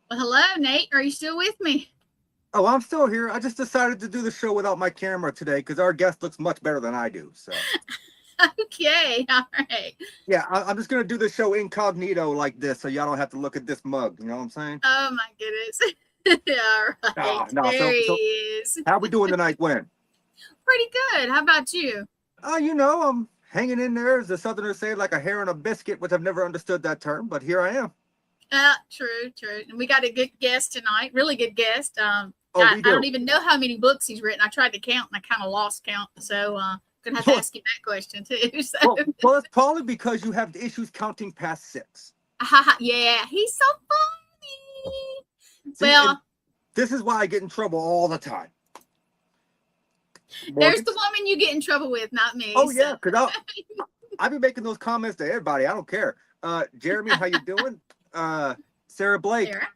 Well, hello, Nate. Are you still with me? Oh, I'm still here. I just decided to do the show without my camera today because our guest looks much better than I do. So, Okay, all right. yeah, I'm just going to do the show incognito like this so y'all don't have to look at this mug. You know what I'm saying? Oh my goodness. All right, Ah, no. there So, he so is. how we doing tonight, Gwen? Pretty good. How about you? I'm hanging in there, as the Southerners say, like a hair on a biscuit, which I've never understood that term, but here I am. True, true. And we got a good guest tonight. Really good guest. Oh, I we don't do. even know how many books he's written. I tried to count and I kind of lost count. So gonna have to ask you that question too. So Well, it's probably because you have issues counting past six. yeah, he's so funny. See, and Well, this is why I get in trouble all the time. there's Morgan? the woman you get in trouble with, not me. Oh, So yeah, because I be making those comments to everybody. I don't care. Jeremy, how you doing? Sarah Blake, Sarah,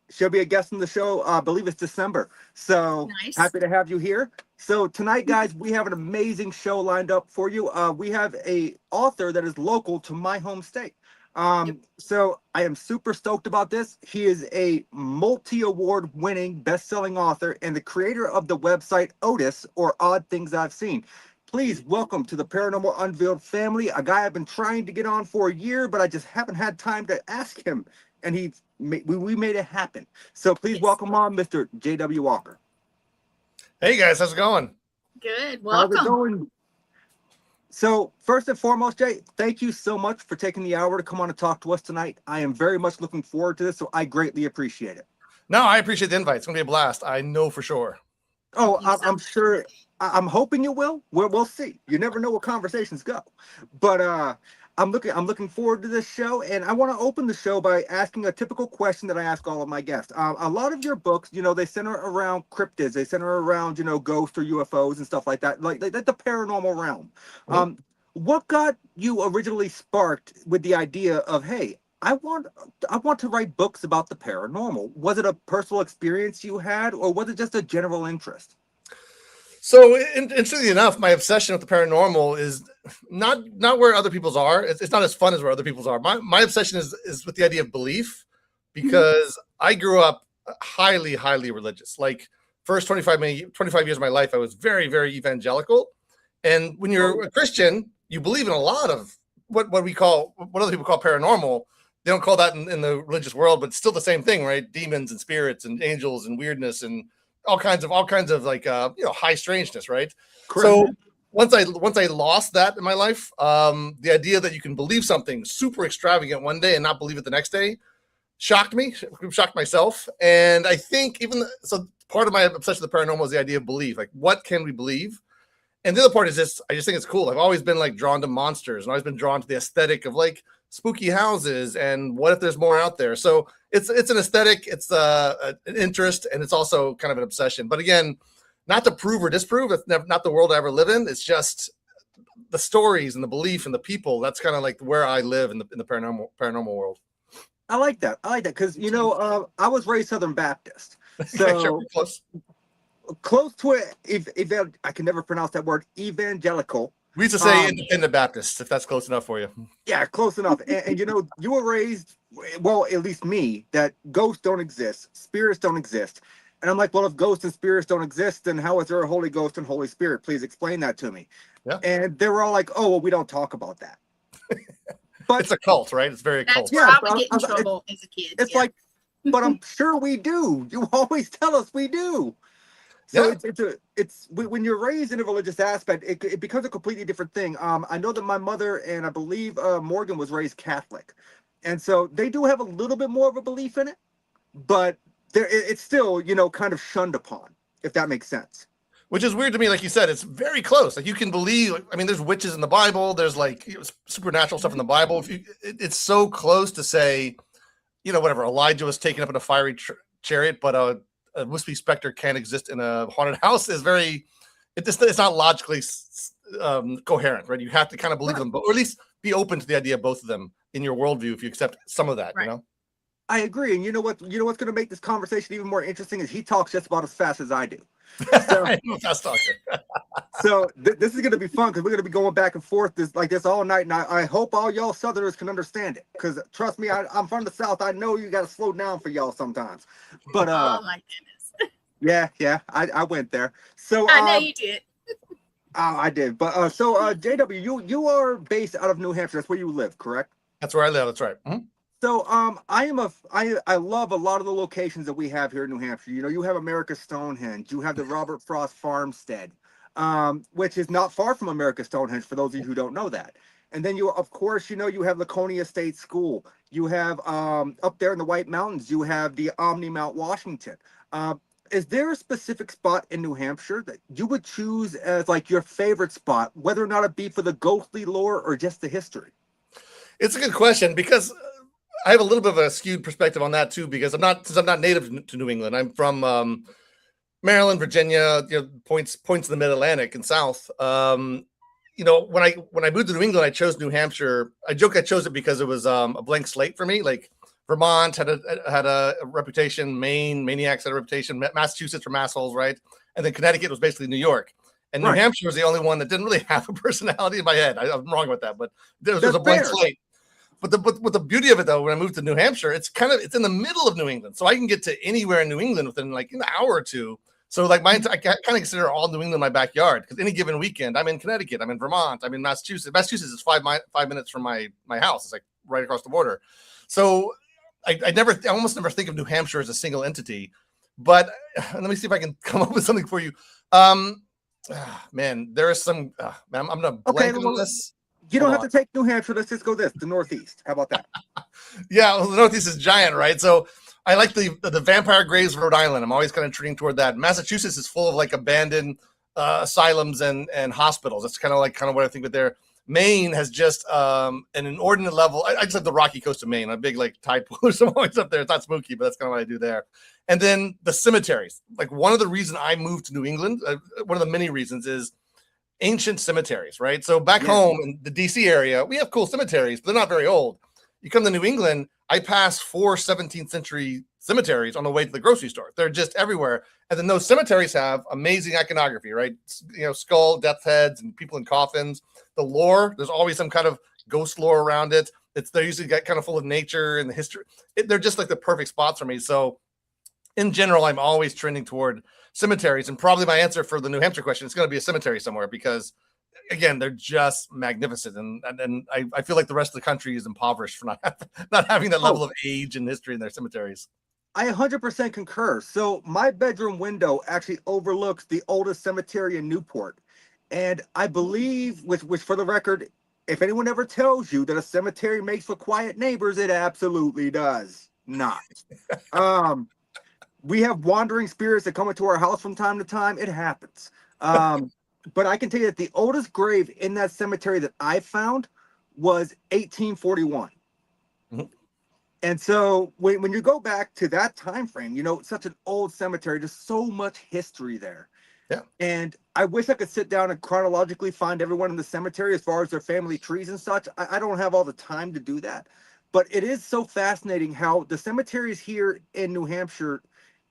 she'll be a guest on the show. I believe it's December. So nice. happy to have you here. So tonight, guys, we have an amazing show lined up for you. We have a author that is local to my home state. Yep. So I am super stoked about this. He is a multi-award winning best-selling author and the creator of the website Otis, or Odd Things I've Seen. Please welcome to the Paranormal Unveiled family, a guy I've been trying to get on for a year, but I just haven't had time to ask him, and we made it happen. So please Yes. welcome on Mr. J.W. Ocker. Hey guys, how's it going? Good. How's it Welcome. going? So first and foremost, Jay, thank you so much for taking the hour to come on and talk to us tonight. I am very much looking forward to this, so I greatly appreciate it. No, I appreciate the invite. It's gonna be a blast. I know for sure. Oh, You so I'm sure. I'm hoping you will. We'll see. You never know where conversations go. But I'm looking forward to this show, and I want to open the show by asking a typical question that I ask all of my guests. A lot of your books, they center around cryptids, they center around ghosts or UFOs and stuff like that, like the paranormal realm. Mhm. What got you originally sparked with the idea of, hey, I want to write books about the paranormal? Was it a personal experience you had, or was it just a general interest? So, interestingly enough, my obsession with the paranormal is not where other people's are. It's not as fun as where other people's are. My obsession is with the idea of belief, because I grew up highly religious. Like first 25 years of my life, I was very evangelical. And when you're a Christian, you believe in a lot of what other people call paranormal. They don't call that in the religious world, but it's still the same thing, right? Demons and spirits and angels and weirdness and all kinds of like high strangeness, right? Correct. So once I lost that in my life, the idea that you can believe something super extravagant one day and not believe it the next day shocked me, shocked myself. And I think so part of my obsession with the paranormal is the idea of belief. Like, what can we believe? And the other part is this: I just think it's cool. I've always been like drawn to monsters, and I've always been drawn to the aesthetic of like spooky houses and what if there's more out there. So it's an aesthetic, it's an interest, and it's also kind of an obsession. But again, not to prove or disprove. It's not the world I ever live in. It's just the stories and the belief and the people. That's kind of like where I live in the paranormal world. I like that. Because I was raised Southern Baptist, Okay, sure, so close. close to it. If I can never pronounce that word, evangelical. We used to say independent Baptists, if that's close enough for you. Yeah, close enough. And you were raised, well, at least me, that ghosts don't exist, spirits don't exist. And I'm like, well, if ghosts and spirits don't exist, then how is there a Holy Ghost and Holy Spirit? Please explain that to me. Yeah. And they were all like, oh, well, we don't talk about that. But it's a cult, right? It's very that's cult. where I would get in trouble as a kid. It's like, but I'm sure we do. You always tell us we do. So it's when you're raised in a religious aspect, it becomes a completely different thing. I know that my mother and I believe Morgan was raised Catholic, and so they do have a little bit more of a belief in it, but it's still kind of shunned upon, if that makes sense. Which is weird to me. Like you said, it's very close. Like, you can believe. I mean, there's witches in the Bible. There's like supernatural stuff in the Bible. It's so close to say, whatever. Elijah was taken up in a fiery chariot, but a wispy specter can't exist in a haunted house is it's not logically coherent, right? You have to kind of believe them, or at least be open to the idea of both of them in your worldview if you accept some of that, Right. I agree. And you know what? You know what's going to make this conversation even more interesting is he talks just about as fast as I do. So, I'm a fast talker. so this is going to be fun because we're going to be going back and forth this all night. And I hope all y'all Southerners can understand it, because trust me, I'm from the South. I know you got to slow down for y'all sometimes. But Oh my goodness. yeah, I went there. So I know you did. I did. But JW, you are based out of New Hampshire. That's where you live, correct? That's where I live. That's right. Mm-hmm. So I love a lot of the locations that we have here in New Hampshire. You know, you have America's Stonehenge, you have the Robert Frost Farmstead, which is not far from America's Stonehenge for those of you who don't know that. And then you, of course, you know, you have Laconia State School. You have up there in the White Mountains, you have the Omni Mount Washington. Is there a specific spot in New Hampshire that you would choose as like your favorite spot, whether or not it be for the ghostly lore or just the history? It's a good question, because I have a little bit of a skewed perspective on that too, because I'm not native to New England. I'm from Maryland, Virginia, you know, points in the Mid-Atlantic and South. You know, when I moved to New England, I chose New Hampshire. I joke I chose it because it was a blank slate for me. Like Vermont had a reputation, Maine, maniacs had a reputation, Massachusetts were massholes, right? And then Connecticut was basically New York. And New Hampshire was the only one that didn't really have a personality in my head. I'm wrong about that, but there was a blank slate. But the beauty of it, though, when I moved to New Hampshire, it's in the middle of New England, so I can get to anywhere in New England within like an hour or two. So like I kind of consider all New England my backyard, because any given weekend I'm in Connecticut, I'm in Vermont, I'm in Massachusetts. Massachusetts is 5 minutes from my house. It's like right across the border. So I almost never think of New Hampshire as a single entity. But let me see if I can come up with something for you. Man, there is some. Man, I'm gonna blank on this. You don't have to take New Hampshire. Let's just go the Northeast. How about that? Yeah, well, the Northeast is giant, right? So I like the Vampire Graves of Rhode Island. I'm always kind of treating toward that. Massachusetts is full of like abandoned asylums and hospitals. That's kind of what I think of there. Maine has just an inordinate level. I just like the rocky coast of Maine. I'm a big like tide pooler, so I'm always up there. It's not spooky, but that's kind of what I do there. And then the cemeteries. Like one of the reasons I moved to New England, one of the many reasons is ancient cemeteries, right? So back home in the DC area, we have cool cemeteries, but they're not very old. You come to New England, I pass 4 17th century cemeteries on the way to the grocery store. They're just everywhere. And then those cemeteries have amazing iconography, right? You know, skull, death heads, and people in coffins. The lore, there's always some kind of ghost lore around it. They're usually kind of full of nature and the history. They're just like the perfect spots for me. So in general, I'm always trending toward cemeteries, and probably my answer for the New Hampshire question is going to be a cemetery somewhere, because again, they're just magnificent, and I feel like the rest of the country is impoverished for not having that level of age and history in their cemeteries. I 100% concur. So my bedroom window actually overlooks the oldest cemetery in Newport, and I believe, which for the record, if anyone ever tells you that a cemetery makes for quiet neighbors, it absolutely does not. We have wandering spirits that come into our house from time to time. It happens. But I can tell you that the oldest grave in that cemetery that I found was 1841. Mm-hmm. And so when you go back to that time frame, you know, it's such an old cemetery, there's so much history there. Yeah. And I wish I could sit down and chronologically find everyone in the cemetery as far as their family trees and such. I don't have all the time to do that. But it is so fascinating how the cemeteries here in New Hampshire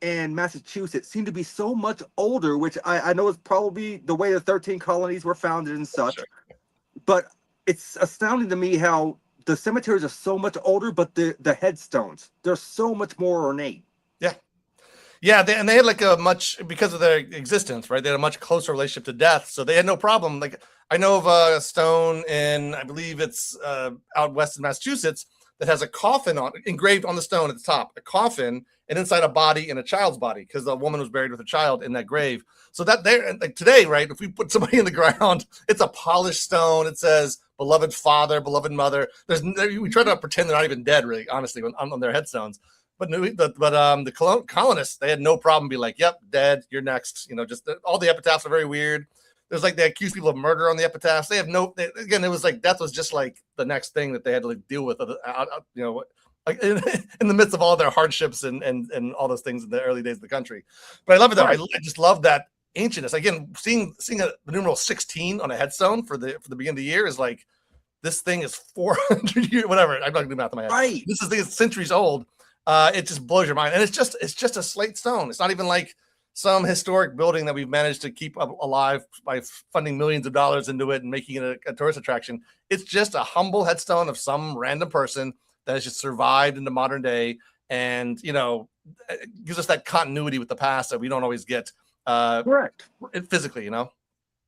and Massachusetts seem to be so much older, which I know is probably the way the 13 colonies were founded and such. Sure. But it's astounding to me how the cemeteries are so much older, but the headstones, they're so much more ornate. Yeah. Yeah, they had like a much, because of their existence, right? They had a much closer relationship to death, so they had no problem. Like I know of a stone in, I believe it's out west in Massachusetts, that has a coffin engraved on the stone at the top, a coffin, and inside a body and a child's body, because the woman was buried with a child in that grave. So that there, like today, right? If we put somebody in the ground, it's a polished stone. It says "beloved father," "beloved mother." We try to pretend they're not even dead, really, honestly, on their headstones. But the colonists, they had no problem being like, "Yep, dead. You're next." You know, just all the epitaphs are very weird. There's like, they accuse people of murder on the epitaphs. They have again, it was like death was just like the next thing that they had to like deal with, you know, like in the midst of all their hardships and all those things in the early days of the country. But I love it though. I just love that ancientness. Again, seeing the numeral 16 on a headstone for the beginning of the year is like, this thing is 400 years, whatever. I'm not gonna do math in my head. Right. This thing is centuries old. it just blows your mind. And it's just a slate stone. It's not even like some historic building that we've managed to keep alive by funding millions of dollars into it and making it a tourist attraction. It's just a humble headstone of some random person that has just survived into modern day, and it gives us that continuity with the past that we don't always get Correct. Physically,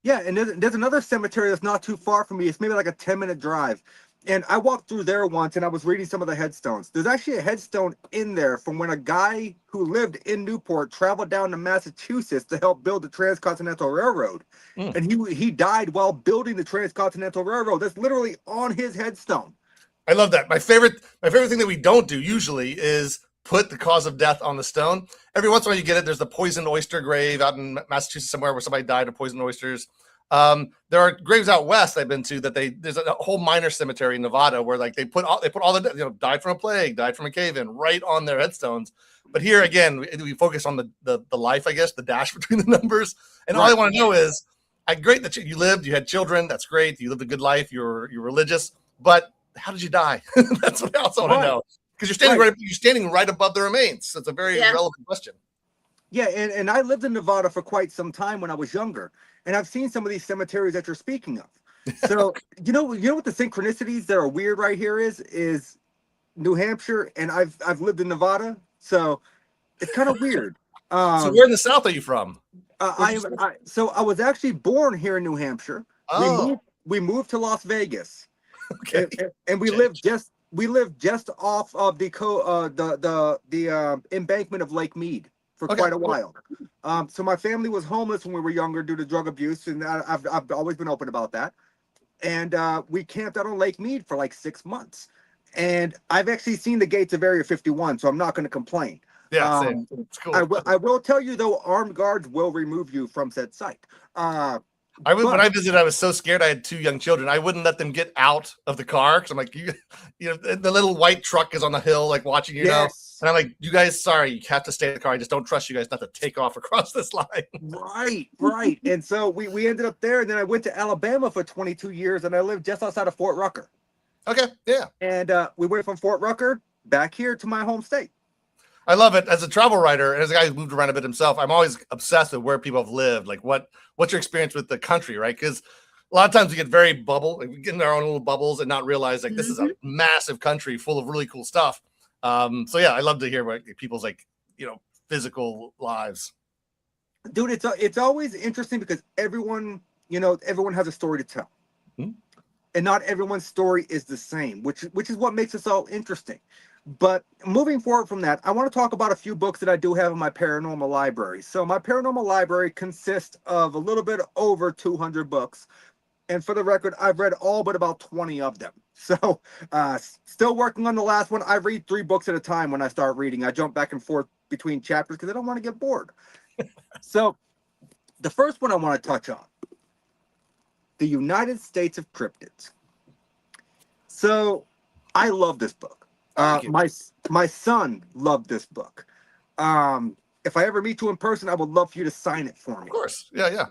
Yeah, and there's another cemetery that's not too far from me. It's maybe like a 10-minute drive. And I walked through there once and I was reading some of the headstones. There's actually a headstone in there from when a guy who lived in Newport traveled down to Massachusetts to help build the Transcontinental Railroad. And he died while building the Transcontinental Railroad. That's literally on his headstone. I love that. My favorite thing that we don't do usually is put the cause of death on the stone. Every once in a while you get it. There's the poisoned oyster grave out in Massachusetts somewhere where somebody died of poisoned oysters. There are graves out west I've been to that there's a whole minor cemetery in Nevada where like they put all the died from a plague, died from a cave-in right on their headstones. But here again, we focus on the life, I guess, the dash between the numbers. And all I want to know is, great that you lived, you had children, that's great, you lived a good life, you're religious, but how did you die? That's what I also want to know. Because you're standing right above the remains. So it's a very relevant question. Yeah, and I lived in Nevada for quite some time when I was younger, and I've seen some of these cemeteries that you're speaking of. So you know what the synchronicities that are weird right here is New Hampshire, and I've lived in Nevada, so it's kind of weird. So where in the South are you from? So I was actually born here in New Hampshire. Oh. We moved to Las Vegas. Okay. And we lived just off of the embankment of Lake Mead for quite a while. So my family was homeless when we were younger due to drug abuse, and I've always been open about that. And we camped out on Lake Mead for like 6 months. And I've actually seen the gates of Area 51, so I'm not going to complain. Yeah, same. It's cool. I will tell you though, armed guards will remove you from said site. When I visited, I was so scared. I had 2 young children. I wouldn't let them get out of the car because I'm like, the little white truck is on the hill, like watching you know. And I'm like, you guys, sorry, you have to stay in the car. I just don't trust you guys not to take off across this line. Right. And so we ended up there, and then I went to Alabama for 22 years, and I lived just outside of Fort Rucker. Okay, yeah. And we went from Fort Rucker back here to my home state. I love it. As a travel writer and as a guy who moved around a bit himself, I'm always obsessed with where people have lived. Like what's your experience with the country, right? Because a lot of times we get very we get in our own little bubbles and not realize like this is a massive country full of really cool stuff. So yeah, I love to hear about people's physical lives. Dude, it's always interesting because everyone has a story to tell. And not everyone's story is the same, which is what makes us all interesting. But moving forward from that, I want to talk about a few books that I do have in my paranormal library. So my paranormal library consists of a little bit over 200 books. And for the record, I've read all but about 20 of them. So still working on the last one. I read 3 books at a time when I start reading. I jump back and forth between chapters because I don't want to get bored. So the first one I want to touch on, the United States of Cryptids. So I love this book. My son loved this book. If I ever meet you in person, I would love for you to sign it for me. Of course. Yeah.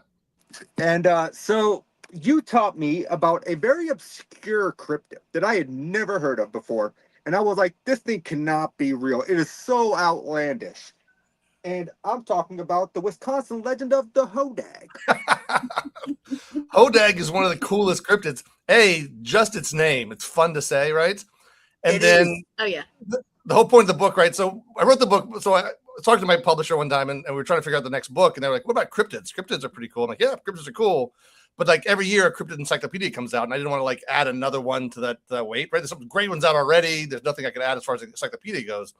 And so you taught me about a very obscure cryptid that I had never heard of before. And I was like, this thing cannot be real. It is so outlandish. And I'm talking about the Wisconsin legend of the Hodag. Hodag is one of the coolest cryptids. Just its name. It's fun to say, right? And then the whole point of the book, right? So I wrote the book. So I talked to my publisher one time and we were trying to figure out the next book. And they were like, what about cryptids? Cryptids are pretty cool. I'm like, yeah, cryptids are cool. But like every year a cryptid encyclopedia comes out and I didn't want to add another one to that weight, right? There's some great ones out already. There's nothing I could add as far as the encyclopedia goes.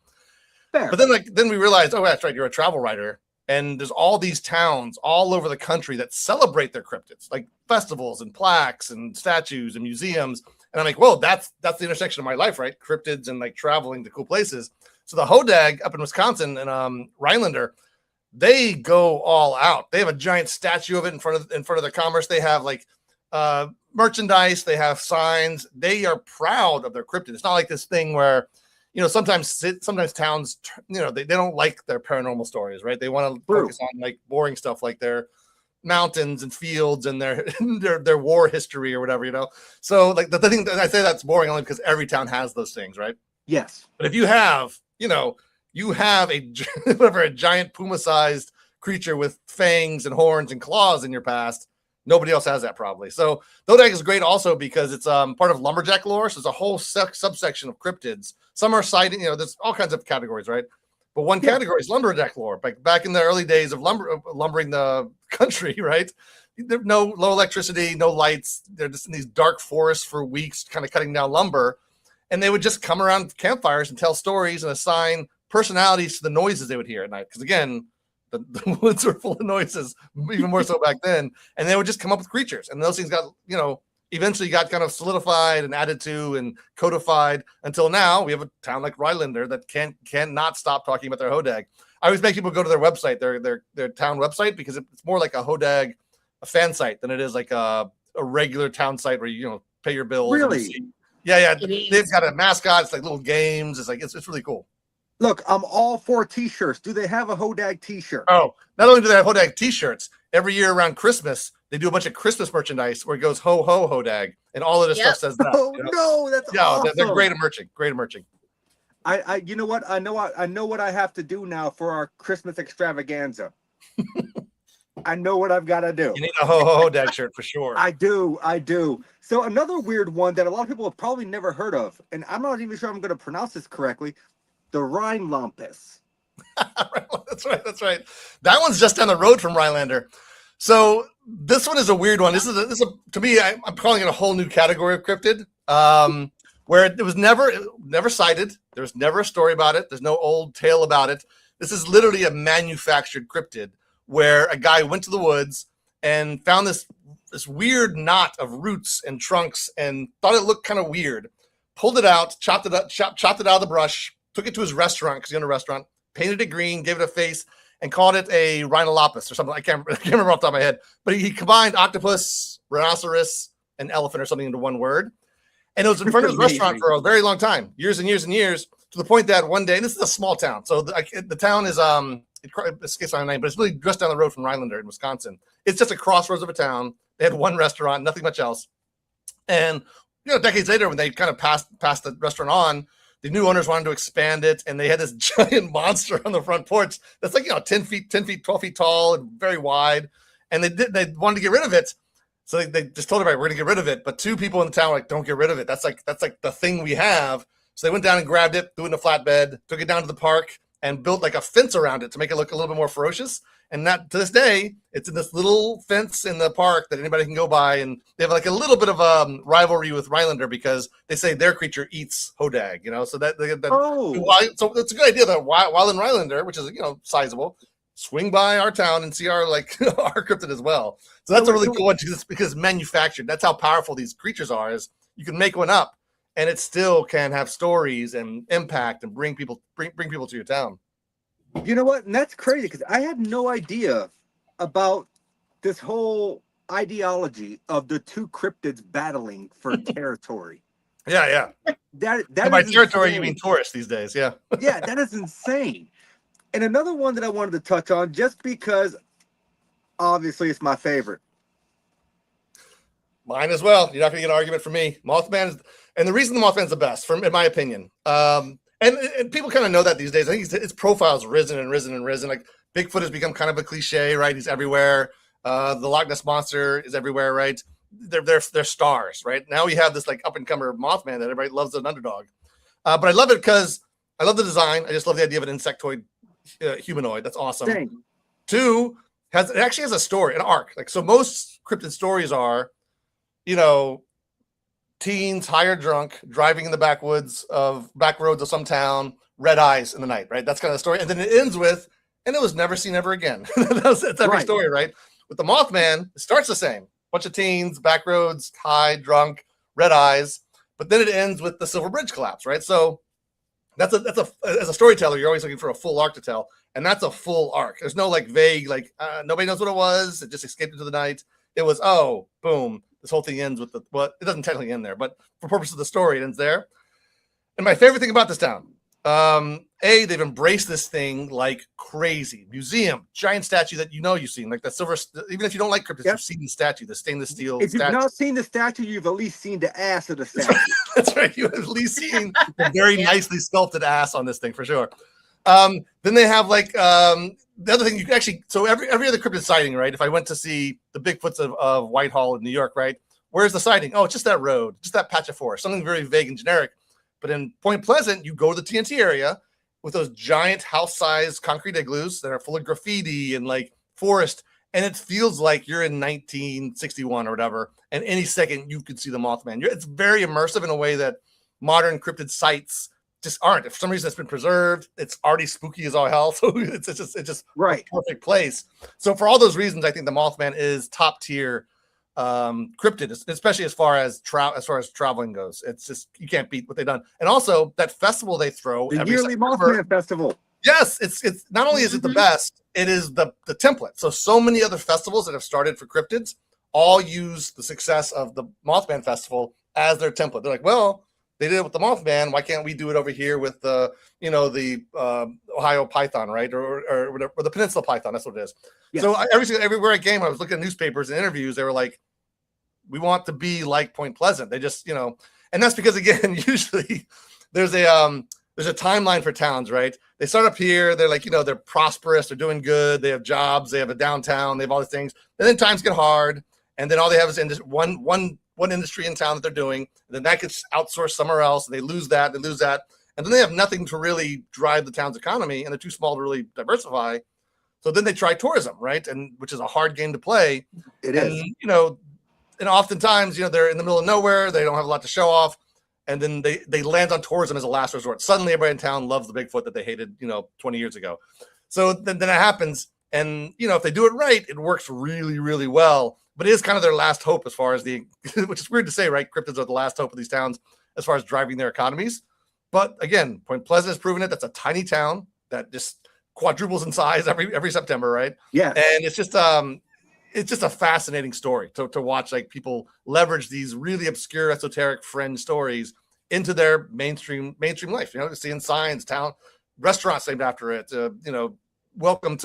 Fair. But then we realized, oh, that's right. You're a travel writer. And there's all these towns all over the country that celebrate their cryptids, like festivals and plaques and statues and museums. And I'm like, whoa, that's the intersection of my life, right? Cryptids and traveling to cool places. So the Hodag up in Wisconsin and Rhinelander, they go all out. They have a giant statue of it in front of their commerce. They have merchandise. They have signs. They are proud of their cryptid. It's not like this thing where, sometimes towns, they don't like their paranormal stories, right? They want to focus on boring stuff like their mountains and fields and their war history or whatever, So the thing that I say that's boring only because every town has those things, right? Yes. But if you have you have a whatever, a giant puma-sized creature with fangs and horns and claws in your past. Nobody else has that probably. So the hodag is great also because it's part of lumberjack lore. So it's a whole subsection of cryptids. Some are citing, there's all kinds of categories, right? But one category is lumberjack lore. Back in the early days of lumbering the country, right? There's low electricity, no lights. They're just in these dark forests for weeks, kind of cutting down lumber. And they would just come around campfires and tell stories and assign personalities to the noises they would hear at night. Because again, the woods were full of noises, even more so back then. And they would just come up with creatures. And those things got, eventually got kind of solidified and added to and codified until now we have a town like Rhinelander that cannot stop talking about their hodag. I always make people go to their website, their town website, because it's more like a hodag, a fan site, than it is like a regular town site where you pay your bills. Really? Yeah. They've got a mascot. It's like little games. It's like it's really cool. Look, I'm all for t-shirts. Do they have a hodag t-shirt? Oh, not only do they have hodag t-shirts, every year around Christmas, they do a bunch of Christmas merchandise where it goes ho ho hodag, and all of this stuff says that. Oh no, that's awesome. They're great at merching. Great at merching. I you know what? I know what I have to do now for our Christmas extravaganza. I know what I've got to do. You need a ho ho hodag shirt for sure. I do. So another weird one that a lot of people have probably never heard of, and I'm not even sure I'm going to pronounce this correctly, the Rhinelampus. That's right. That one's just down the road from Rhinelander. So this one is a weird one. This is to me, I'm calling it a whole new category of cryptid, where it was never cited. There was never a story about it. There's no old tale about it. This is literally a manufactured cryptid where a guy went to the woods and found this weird knot of roots and trunks and thought it looked kind of weird. Pulled it out, chopped it out of the brush, took it to his restaurant because he owned a restaurant, painted it green, gave it a face, and called it a Rhinolampus or something. I can't remember off the top of my head. But he combined octopus, rhinoceros, and elephant or something into one word. And it was in front of his restaurant for a very long time, years and years and years, to the point that one day, and this is a small town, so the town is it escapes my name, but it's really just down the road from Rhinelander in Wisconsin. It's just a crossroads of a town. They had one restaurant, nothing much else. And decades later, when they kind of passed the restaurant on, the new owners wanted to expand it, and they had this giant monster on the front porch that's like 10 feet, 12 feet tall, and very wide. And they wanted to get rid of it, so they just told everybody, we're going to get rid of it. But two people in the town were like, don't get rid of it. That's like the thing we have. So they went down and grabbed it, threw it in a flatbed, took it down to the park, and built like a fence around it to make it look a little bit more ferocious. And that to this day, it's in this little fence in the park that anybody can go by. And they have like a little bit of a rivalry with Rhinelander because they say their creature eats hodag, so so it's a good idea that while in Rhinelander, which is, sizable, swing by our town and see our our cryptid as well. So that's a really cool one because it's manufactured. That's how powerful these creatures are, is you can make one up and it still can have stories and impact and bring people to your town. You know what? And that's crazy because I had no idea about this whole ideology of the two cryptids battling for territory. Yeah. That by is territory, insane. you mean tourists these days. Yeah. Yeah, that is insane. And another one that I wanted to touch on, just because obviously it's my favorite. Mine as well. You're not going to get an argument from me. Mothman and the reason the Mothman's the best, in my opinion. And people kind of know that these days. I think his profile's risen and risen and risen. Like Bigfoot has become kind of a cliche, right? He's everywhere. The Loch Ness Monster is everywhere, right? They're stars, right? Now we have this like up and comer Mothman that everybody loves, an underdog. But I love it because I love the design. I just love the idea of an insectoid humanoid. That's awesome. Dang. Two, it actually has a story, an arc. Like, so most cryptid stories are, teens higher drunk driving in the back roads of some town, red eyes in the night, right? That's kind of the story. And then it ends with, and it was never seen ever again. That's every story, right? With the Mothman, it starts the same. Bunch of teens, back roads, high, drunk, red eyes. But then it ends with the Silver Bridge collapse, right? So that's as a storyteller, you're always looking for a full arc to tell. And that's a full arc. There's no vague, nobody knows what it was. It just escaped into the night. It was, oh, boom. This whole thing ends with it doesn't technically end there, but for purpose of the story, it ends there. And my favorite thing about this town, they've embraced this thing like crazy. Museum, giant statue that you've seen, like that silver. Even if you don't like cryptids, you've seen the statue, the stainless steel. If you've statue. not seen the statue, you've at least seen the ass of the statue. That's right. You've at least seen the very nicely sculpted ass on this thing for sure. Then they have like the other thing you can actually. So every other cryptid sighting, right? If I went to see the Bigfoots of Whitehall in New York, right? Where's the sighting? Oh, it's just that road, just that patch of forest, something very vague and generic. But in Point Pleasant, you go to the TNT area with those giant house-sized concrete igloos that are full of graffiti and like forest, and it feels like you're in 1961 or whatever. And any second you could see the Mothman. It's very immersive in a way that modern cryptid sites just aren't. If for some reason it's been preserved, it's already spooky as all hell. So it's just right, a perfect place. So for all those reasons, I think the Mothman is top tier cryptid, especially as far as traveling goes. It's just, you can't beat what they've done. And also that festival they throw, the yearly Mothman Festival. Yes, it's not only is it the best, it is the template. So many other festivals that have started for cryptids all use the success of the Mothman Festival as their template. They're like, well, they did it with the Mothman, why can't we do it over here with the Ohio Python, right? Or whatever, or the Peninsula Python, that's what it is. Yes. So everywhere I came, I was looking at newspapers and interviews, they were like, we want to be like Point Pleasant. They just, and that's because, again, usually there's a timeline for towns, right? They start up here, they're like, they're prosperous, they're doing good, they have jobs, they have a downtown, they have all these things. And then times get hard, and then all they have is one industry in town that they're doing, and then that gets outsourced somewhere else, and they lose that, and then they have nothing to really drive the town's economy, and they're too small to really diversify. So then they try tourism, right? And which is a hard game to play. It is. And oftentimes, they're in the middle of nowhere, they don't have a lot to show off, and then they land on tourism as a last resort. Suddenly everybody in town loves the Bigfoot that they hated, 20 years ago. So then it happens, and if they do it right, it works really, really well. But it is kind of their last hope as far as which is weird to say, right? Cryptids are the last hope of these towns as far as driving their economies. But again, Point Pleasant has proven it. That's a tiny town that just quadruples in size every September, right? Yeah. And it's just a fascinating story to watch, like people leverage these really obscure, esoteric fringe stories into their mainstream life. Seeing signs, town restaurants named after it. Welcome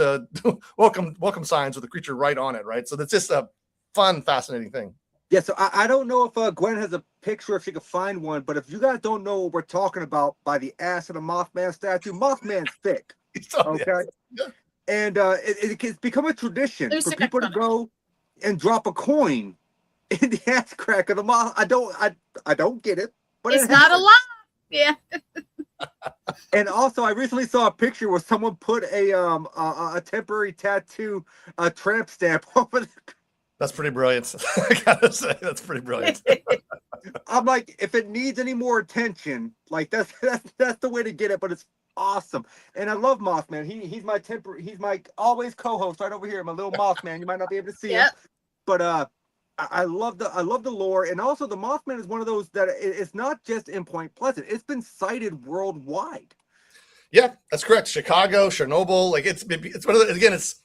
signs with a creature right on it, right? So that's just a fun, fascinating thing. Yeah, so I don't know if Gwen has a picture, if she could find one, but if you guys don't know what we're talking about by the ass of the Mothman statue, Mothman's thick. Okay. Yeah. And it's become a tradition for people to go and drop a coin in the ass crack of the moth. I don't get it, but it's not a lie. Yeah. And also, I recently saw a picture where someone put a temporary tattoo, a tramp stamp over the. That's pretty brilliant. I gotta say, that's pretty brilliant. I'm like, if it needs any more attention, like that's the way to get it. But it's awesome, and I love Mothman. He's my always co-host right over here, my little Mothman. You might not be able to see him, but I love the lore, and also the Mothman is one of those that it's not just in Point Pleasant. It's been cited worldwide. Yeah, that's correct. Chicago, Chernobyl, like it's one of the, again, it's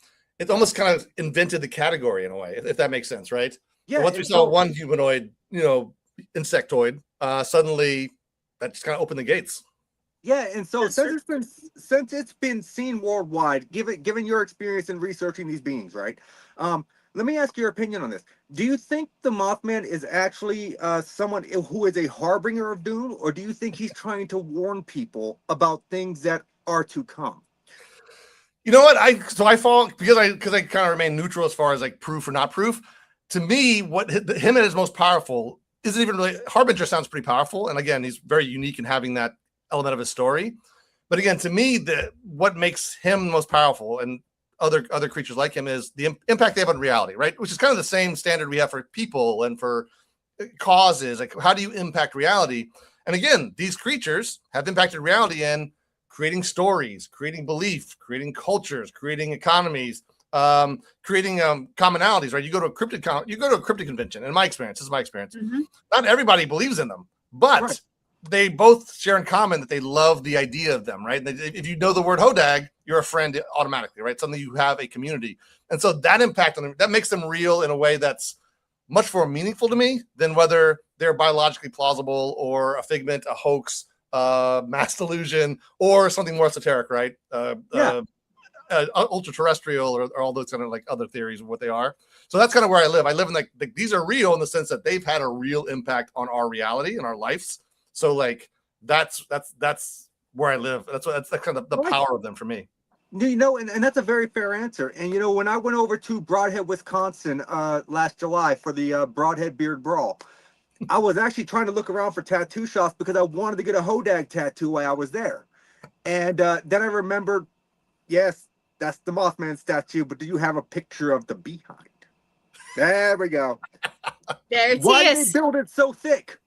almost kind of invented the category in a way, if that makes sense, right? Yeah. So once we saw one humanoid, insectoid, suddenly that just kind of opened the gates. Yeah, and so since it's been seen worldwide, given your experience in researching these beings, right? Let me ask your opinion on this. Do you think the Mothman is actually someone who is a harbinger of doom, or do you think he's trying to warn people about things that are to come? You know what? I fall because I kind of remain neutral as far as like proof or not proof. To me, what him at his most powerful isn't even really. Harbinger sounds pretty powerful, and again, he's very unique in having that element of his story. But again, to me, what makes him most powerful and other creatures like him is the impact they have on reality, right? Which is kind of the same standard we have for people and for causes. Like, how do you impact reality? And again, these creatures have impacted reality in creating stories, creating belief, creating cultures, creating economies, creating commonalities, right? You go to a cryptid convention. In my experience, this is my experience. Mm-hmm. Not everybody believes in them, but they both share in common that they love the idea of them, right? If you know the word hodag, you're a friend automatically, right? Something you have a community. And so that impact on them, that makes them real in a way that's much more meaningful to me than whether they're biologically plausible or a figment, a hoax, mass delusion, or something more esoteric, right? Ultra terrestrial, or all those kind of like other theories of what they are. So that's kind of where I live. I live in like these are real in the sense that they've had a real impact on our reality and our lives. So like that's where I live. That's kind of the power of them for me. You know, and that's a very fair answer. And you know, when I went over to Broadhead, Wisconsin last July for the Broadhead Beard Brawl, I was actually trying to look around for tattoo shops because I wanted to get a Hodag tattoo while I was there. And then I remembered, yes, that's the Mothman statue, but do you have a picture of the behind? There we go. There it Why is. did they build it so thick?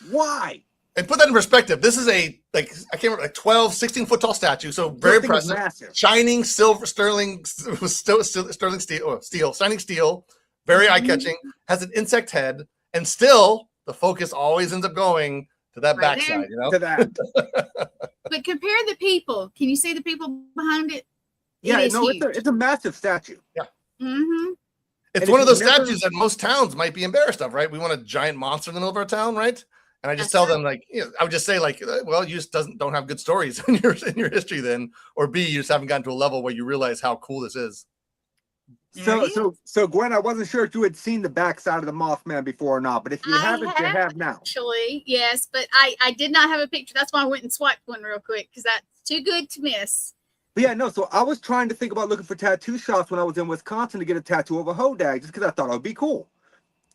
Why? And put that in perspective. This is I can't remember, like 12, 16 foot tall statue. So very impressive. Massive. Shining silver, sterling steel, shining steel, very eye catching, has an insect head, and still the focus always ends up going to that Right backside, you know? To that. But compare the people. Can you see the people behind it? Yeah, It is no, huge. it's a massive statue. Yeah. Mm-hmm. It's And one if of those you've never- statues that most towns might be embarrassed of, right? We want a giant monster in the middle of our town, right? And I just tell them, like, you know, I would just say, like, well, you just don't have good stories in your history then, or B, you just haven't gotten to a level where you realize how cool this is. So Gwen, I wasn't sure if you had seen the backside of the Mothman before or not, but if you haven't, you have now. Actually, yes, but I did not have a picture. That's why I went and swiped one real quick because that's too good to miss. But yeah, no, so I was trying to think about looking for tattoo shops when I was in Wisconsin to get a tattoo of a Hodag just because I thought it would be cool.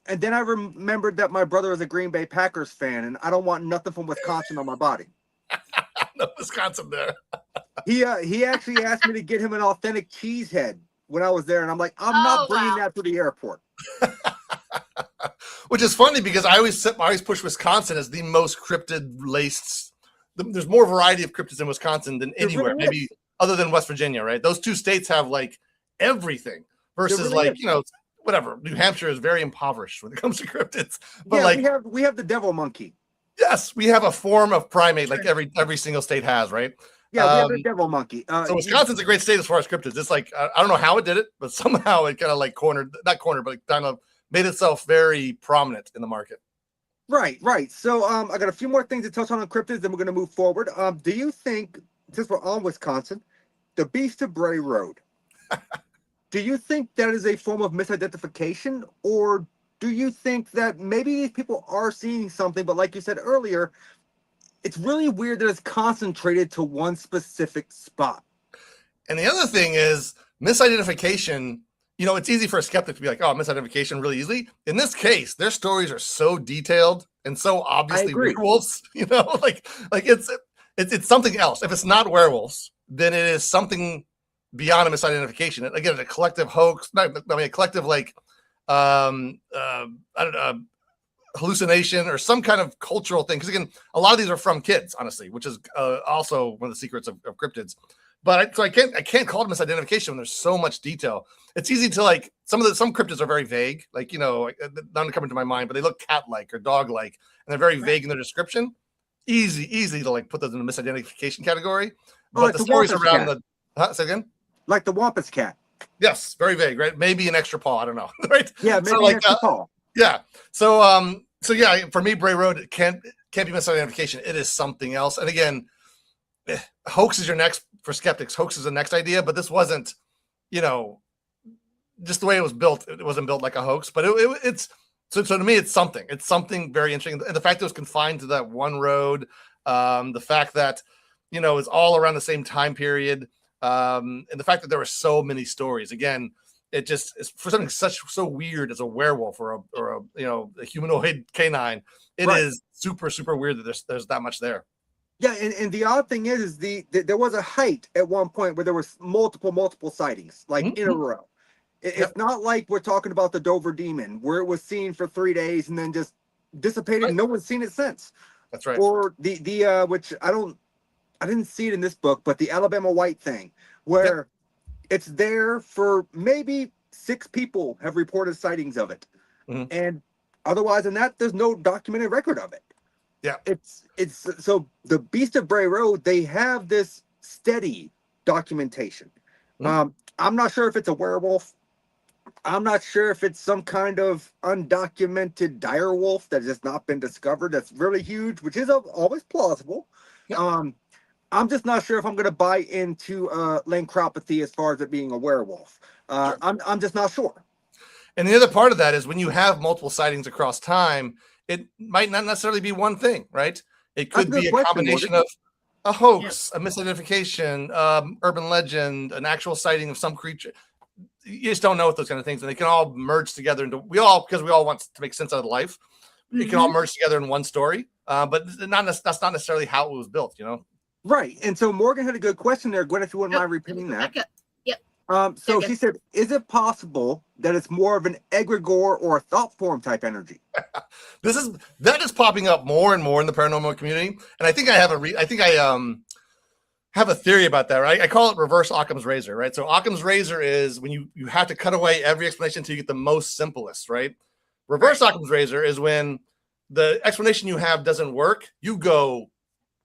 And then I remembered that my brother is a Green Bay Packers fan, and I don't want nothing from Wisconsin on my body. No Wisconsin there. He actually asked me to get him an authentic cheese head when I was there, and I'm like, I'm not bringing that to the airport. Which is funny because I always push Wisconsin as the most cryptid laced. There's more variety of cryptids in Wisconsin than anywhere, really maybe other than West Virginia, right? Those two states have like everything versus really like, is. you know, whatever. New Hampshire is very impoverished when it comes to cryptids. But Yeah, like we have the devil monkey. yes, we have a form of primate like every single state has, right? Yeah, we have the devil monkey. So Wisconsin's a great state as far as cryptids. It's like I don't know how it did it, but somehow it kind of like not cornered, but kind of made itself very prominent in the market. Right. So I got a few more things to touch on cryptids, then we're gonna move forward. Do you think, since we're on Wisconsin, the Beast of Bray Road, do you think that is a form of misidentification, or do you think that maybe these people are seeing something, but like you said earlier, it's really weird that it's concentrated to one specific spot? And the other thing is misidentification. You know, it's easy for a skeptic to be like, oh, misidentification really easily. In this case, their stories are so detailed and so obviously werewolves, you know, like it's something else. If it's not werewolves, then it is something beyond a misidentification. Again, a collective hoax, a collective like I don't know, hallucination or some kind of cultural thing. Because again, a lot of these are from kids, honestly, which is also one of the secrets of cryptids. But I can't call it misidentification when there's so much detail. It's easy to like some cryptids are very vague, like, you know, none coming to my mind, but they look cat-like or dog-like, and they're very vague in their description. Easy to like put those in the misidentification category. But like the the stories Wampus around cat. say again? Like the Wampus cat. Yes, very vague, right? Maybe an extra paw, I don't know, right? Yeah, maybe so, like, an extra paw. Yeah. So yeah, for me, Bray Road can't be misidentification. It is something else. And again, hoax is your next for skeptics. Hoax is the next idea, but this wasn't, you know, just the way it was built. It wasn't built like a hoax, but it's so to me, it's something. It's something very interesting. And the fact that it was confined to that one road, the fact that, you know, it's all around the same time period, and the fact that there were so many stories. Again, it just is for something so weird as a werewolf or a you know, a humanoid canine. It is super weird that there's that much there. Yeah, and the odd thing is there was a height at one point where there was multiple sightings, like in a row. It's not like we're talking about the Dover Demon, where it was seen for 3 days and then just dissipated. Right. No one's seen it since. That's right. Or the which I didn't see it in this book, but the Alabama White thing, where it's there for maybe 6 people have reported sightings of it, and otherwise than that, there's no documented record of it. Yeah, it's so the Beast of Bray Road, they have this steady documentation. I'm not sure if it's a werewolf. I'm not sure if it's some kind of undocumented dire wolf that has not been discovered that's really huge, which is always plausible. I'm just not sure if I'm going to buy into Lancropathy as far as it being a werewolf. Sure. I'm just not sure. And the other part of that is when you have multiple sightings across time, it might not necessarily be one thing, right? It could be a combination of a hoax, a misidentification, urban legend, an actual sighting of some creature. You just don't know what those kind of things, and they can all merge together into because we all want to make sense out of life. It can all merge together in one story, but that's not necessarily how it was built, you know? Right. And so Morgan had a good question there, Gwen, if you wouldn't mind repeating that. Yep. So she said, is it possible that it's more of an egregore or a thought form type energy? That is popping up more and more in the paranormal community, and I think I have a theory about that, right? I call it reverse Occam's razor, right? So Occam's razor is when you have to cut away every explanation until you get the most simplest, right? Reverse Occam's razor is when the explanation you have doesn't work, you go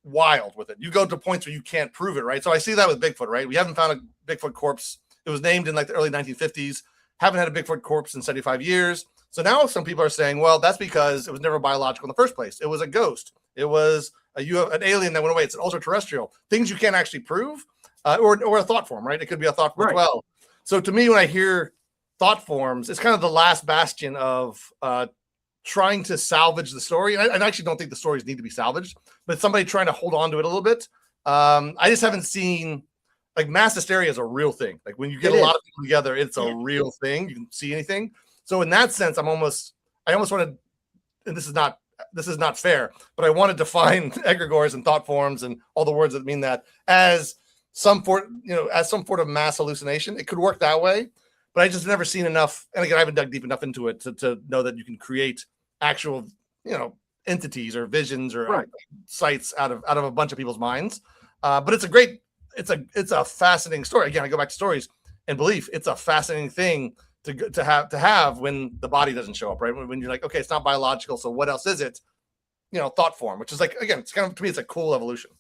wild with it. You go to points where you can't prove it, right? So I see that with Bigfoot, right? We haven't found a Bigfoot corpse. It was named in like the early 1950s. Haven't had a Bigfoot corpse in 75 years. So now some people are saying, well, that's because it was never biological in the first place. It was a ghost. It was an alien that went away. It's an ultra-terrestrial. Things you can't actually prove, or a thought form, right? It could be a thought form as well. So to me, when I hear thought forms, it's kind of the last bastion of trying to salvage the story. And I actually don't think the stories need to be salvaged, but somebody trying to hold on to it a little bit. I just haven't seen, like, mass hysteria is a real thing. Like when you get a lot of people together, it's a real thing. You can see anything. So in that sense, I almost want to, and this is not fair, but I want to define egregores and thought forms and all the words that mean that as some sort of mass hallucination. It could work that way, but I just never seen enough. And again, I haven't dug deep enough into it to know that you can create actual, entities or visions or sights out of a bunch of people's minds. But it's a fascinating story. Again, I go back to stories and belief. It's a fascinating thing to have when the body doesn't show up, right? When you're like, okay, it's not biological, so what else is it? Thought form, which is like, again, it's kind of, to me, it's a cool evolution.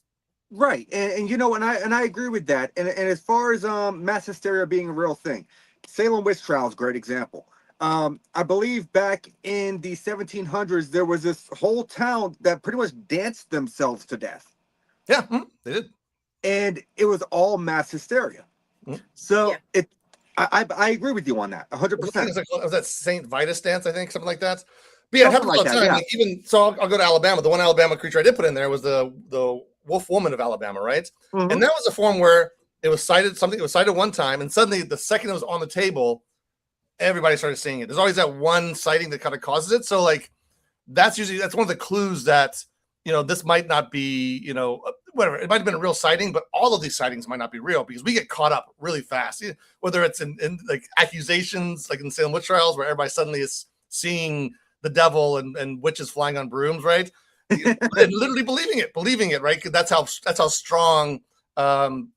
Right. And I agree with that. And as far as mass hysteria being a real thing, Salem witch trials, great example. I believe back in the 1700s, there was this whole town that pretty much danced themselves to death. Yeah, they did. And it was all mass hysteria. So I agree with you on that, 100%. Was that St. Vitus dance, I think, something like that? But yeah, it happens all the time. Like, even so, I'll go to Alabama. The one Alabama creature I did put in there was the wolf woman of Alabama, right? And that was a form where it was cited one time, and suddenly the second it was on the table, everybody started seeing it. There's always that one sighting that kind of causes it. So like that's one of the clues that this might not be, whatever. It might have been a real sighting, but all of these sightings might not be real because we get caught up really fast. Whether it's in like accusations, like in Salem witch trials, where everybody suddenly is seeing the devil and witches flying on brooms, right? And literally believing it, right? That's how strong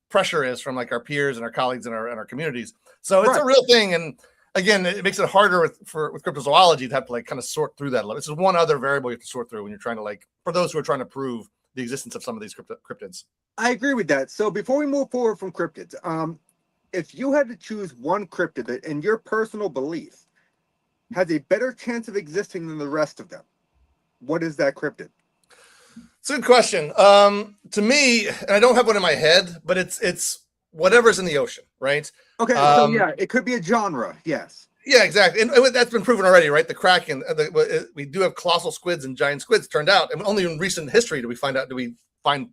pressure is from like our peers and our colleagues in our communities. So it's a real thing. And again, it makes it harder with cryptozoology to have to like kind of sort through that. This is one other variable you have to sort through when you're trying to, like, for those who are trying to prove the existence of some of these cryptids. I agree with that. So before we move forward from cryptids, if you had to choose one cryptid that, in your personal belief, has a better chance of existing than the rest of them, what is that cryptid? It's a good question. To me, and I don't have one in my head, but it's whatever's in the ocean, right? Okay, so yeah, it could be a genre, yes. Yeah, exactly. And that's been proven already, right? The Kraken, we do have colossal squids and giant squids, turned out. And only in recent history do we find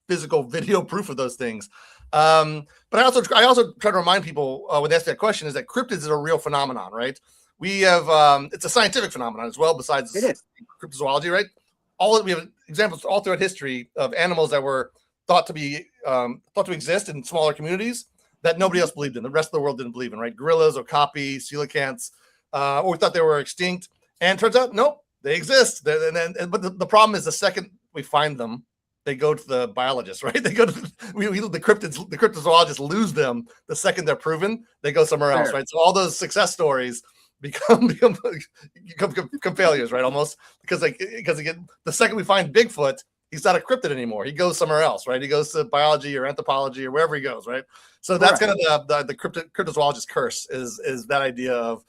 physical video proof of those things. But I also try to remind people when they ask that question is that cryptids is a real phenomenon, right? We have, it's a scientific phenomenon as well, besides cryptozoology, right? We have examples all throughout history of animals that were thought to exist in smaller communities that nobody else believed in. The rest of the world didn't believe in, right? Gorillas, okapi, coelacanths, or we thought they were extinct. And turns out, nope, they exist. But the problem is the second we find them, they go to the biologists, right? They go to the cryptozoologists lose them the second they're proven. They go somewhere else, right? So all those success stories become failures, right? Almost because again, the second we find Bigfoot, he's not a cryptid anymore. He goes somewhere else, right? He goes to biology or anthropology or wherever he goes, right? So that's kind of the cryptozoologist curse is that idea of,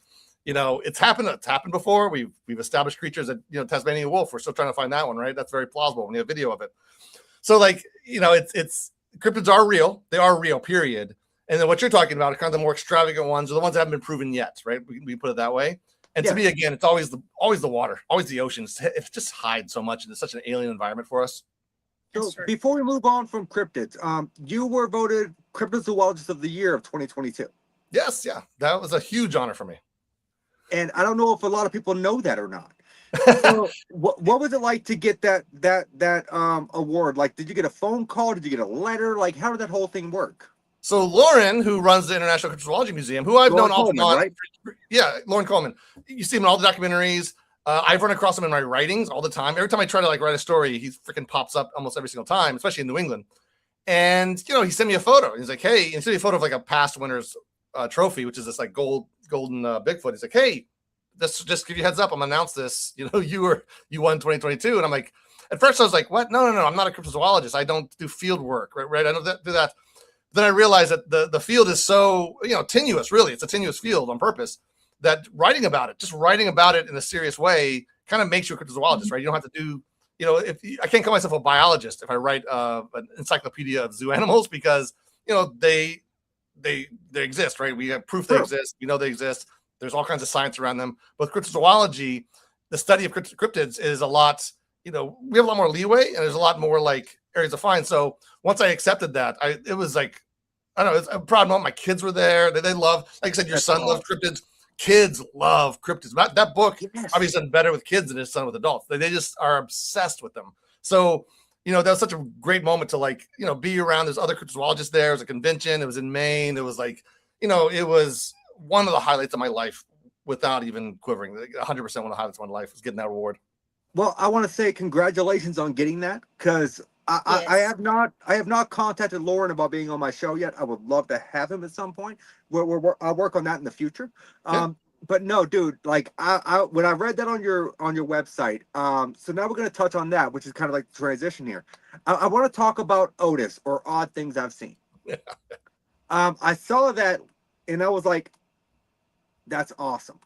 it's happened before. We've established creatures that, Tasmanian wolf. We're still trying to find that one, right? That's very plausible when you have video of it. So like, it's cryptids are real. They are real, period. And then what you're talking about are kind of the more extravagant ones, or the ones that haven't been proven yet, right? We put it that way. And to me, again, it's always the water, always the oceans. It just hides so much, and it's such an alien environment for us. So before we move on from cryptids, you were voted Cryptozoologist of the Year of 2022. Yes, yeah, that was a huge honor for me. And I don't know if a lot of people know that or not. So what was it like to get that award? Like, did you get a phone call? Did you get a letter? Like, how did that whole thing work? So Lauren, who runs the International Cryptozoology Museum, who I've known off and on, right? Yeah, Lauren Coleman. You see him in all the documentaries. I've run across him in my writings all the time. Every time I try to like write a story, he freaking pops up almost every single time, especially in New England. And he sent me a photo. He's like, "Hey," he sent me a photo of like a past winner's trophy, which is this like golden Bigfoot. He's like, "Hey, just give you a heads up. I'm gonna announce this. You won 2022." And I'm like, at first I was like, "What? No. I'm not a cryptozoologist. I don't do field work. Right? I don't do that." Then I realized that the field is so tenuous. Really, it's a tenuous field on purpose. That writing about it in a serious way kind of makes you a cryptozoologist, right? You don't have to do, I can't call myself a biologist if I write an encyclopedia of zoo animals, because they exist, right? We have proof they exist. We know they exist. There's all kinds of science around them. But cryptozoology, the study of cryptids, is a lot. We have a lot more leeway, and there's a lot more like areas to find. So once I accepted that, it was like, I don't know, it's a proud moment. My kids were there. They love, like I said, your son loves cryptids. Kids love cryptids. That book obviously done better with kids than it's done with adults. They just are obsessed with them. So, that was such a great moment to like, be around. There's other cryptozoologists there. It was a convention. It was in Maine. It was like, it was one of the highlights of my life without even quivering. 100% one of the highlights of my life was getting that award. Well, I want to say congratulations on getting that, because I have not contacted Lauren about being on my show yet. I would love to have him at some point. I'll work on that in the future. But no, dude, like I when I read that on your website, so now we're going to touch on that, which is kind of like the transition here. I want to talk about Otis, or Odd Things I've Seen. I saw that and I was like, that's awesome.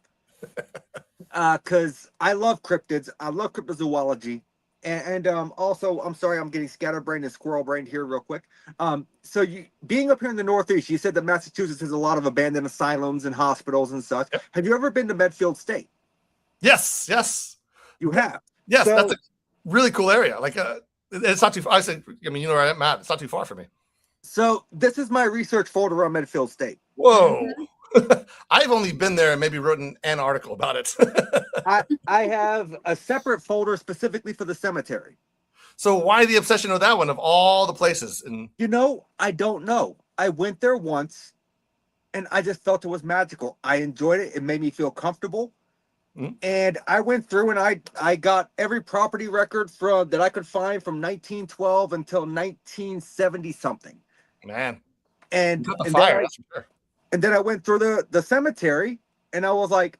Because I love cryptids. I love cryptozoology. And also, I'm sorry, I'm getting scatterbrained and squirrel-brained here real quick. So being up here in the Northeast, you said that Massachusetts has a lot of abandoned asylums and hospitals and such. Yep. Have you ever been to Medfield State? Yes. You have? Yes, so, that's a really cool area. Like, it's not too far. Where I'm at. It's not too far for me. So this is my research folder on Medfield State. Whoa. I've only been there and maybe written an article about it. I have a separate folder specifically for the cemetery. So why the obsession with that one of all the places? And I don't know. I went there once and I just felt it was magical. I enjoyed it. It made me feel comfortable. Mm-hmm. And I went through and I got every property record that I could find from 1912 until 1970 something. Man. And then I went through the cemetery and I was like,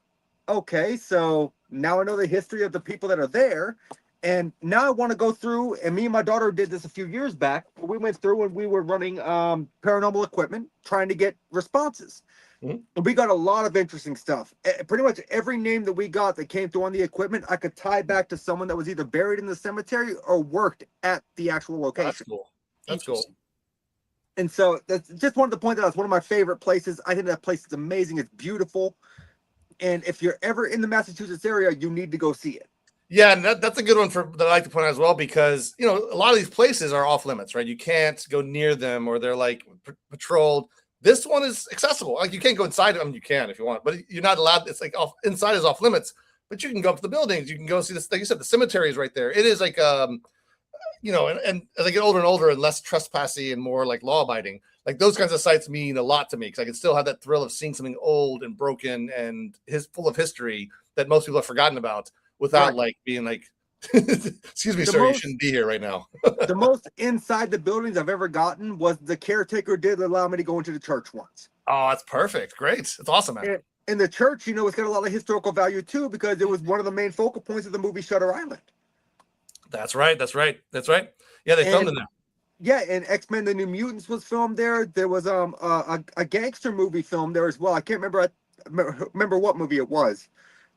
okay, so now I know the history of the people that are there. And now I want to go through, and me and my daughter did this a few years back. We went through and we were running paranormal equipment, trying to get responses. Mm-hmm. And we got a lot of interesting stuff. Pretty much every name that we got that came through on the equipment, I could tie back to someone that was either buried in the cemetery or worked at the actual location. That's cool. And so that's just wanted to point out, it's one of my favorite places. I think that place is amazing. It's beautiful. And if you're ever in the Massachusetts area, you need to go see it. Yeah, and that's a good one that I like to point out as well, because a lot of these places are off limits, right? You can't go near them, or they're like patrolled. This one is accessible. Like, you can't go inside them. You can if you want, but you're not allowed. It's like inside is off limits, but you can go up to the buildings. You can go see this. Like you said, the cemetery is right there. It is like and as I get older and older and less trespassy and more like law abiding, like those kinds of sites mean a lot to me, because I can still have that thrill of seeing something old and broken and full of history that most people have forgotten about, without like being like, excuse me, sir, you shouldn't be here right now. The most inside the buildings I've ever gotten was the caretaker did allow me to go into the church once. Oh, that's perfect. Great. It's awesome, man. And the church, it's got a lot of historical value too, because it was one of the main focal points of the movie Shutter Island. That's right. Yeah, they filmed in there. Yeah, and X-Men: The New Mutants was filmed there. There was a gangster movie filmed there as well. I can't remember what movie it was,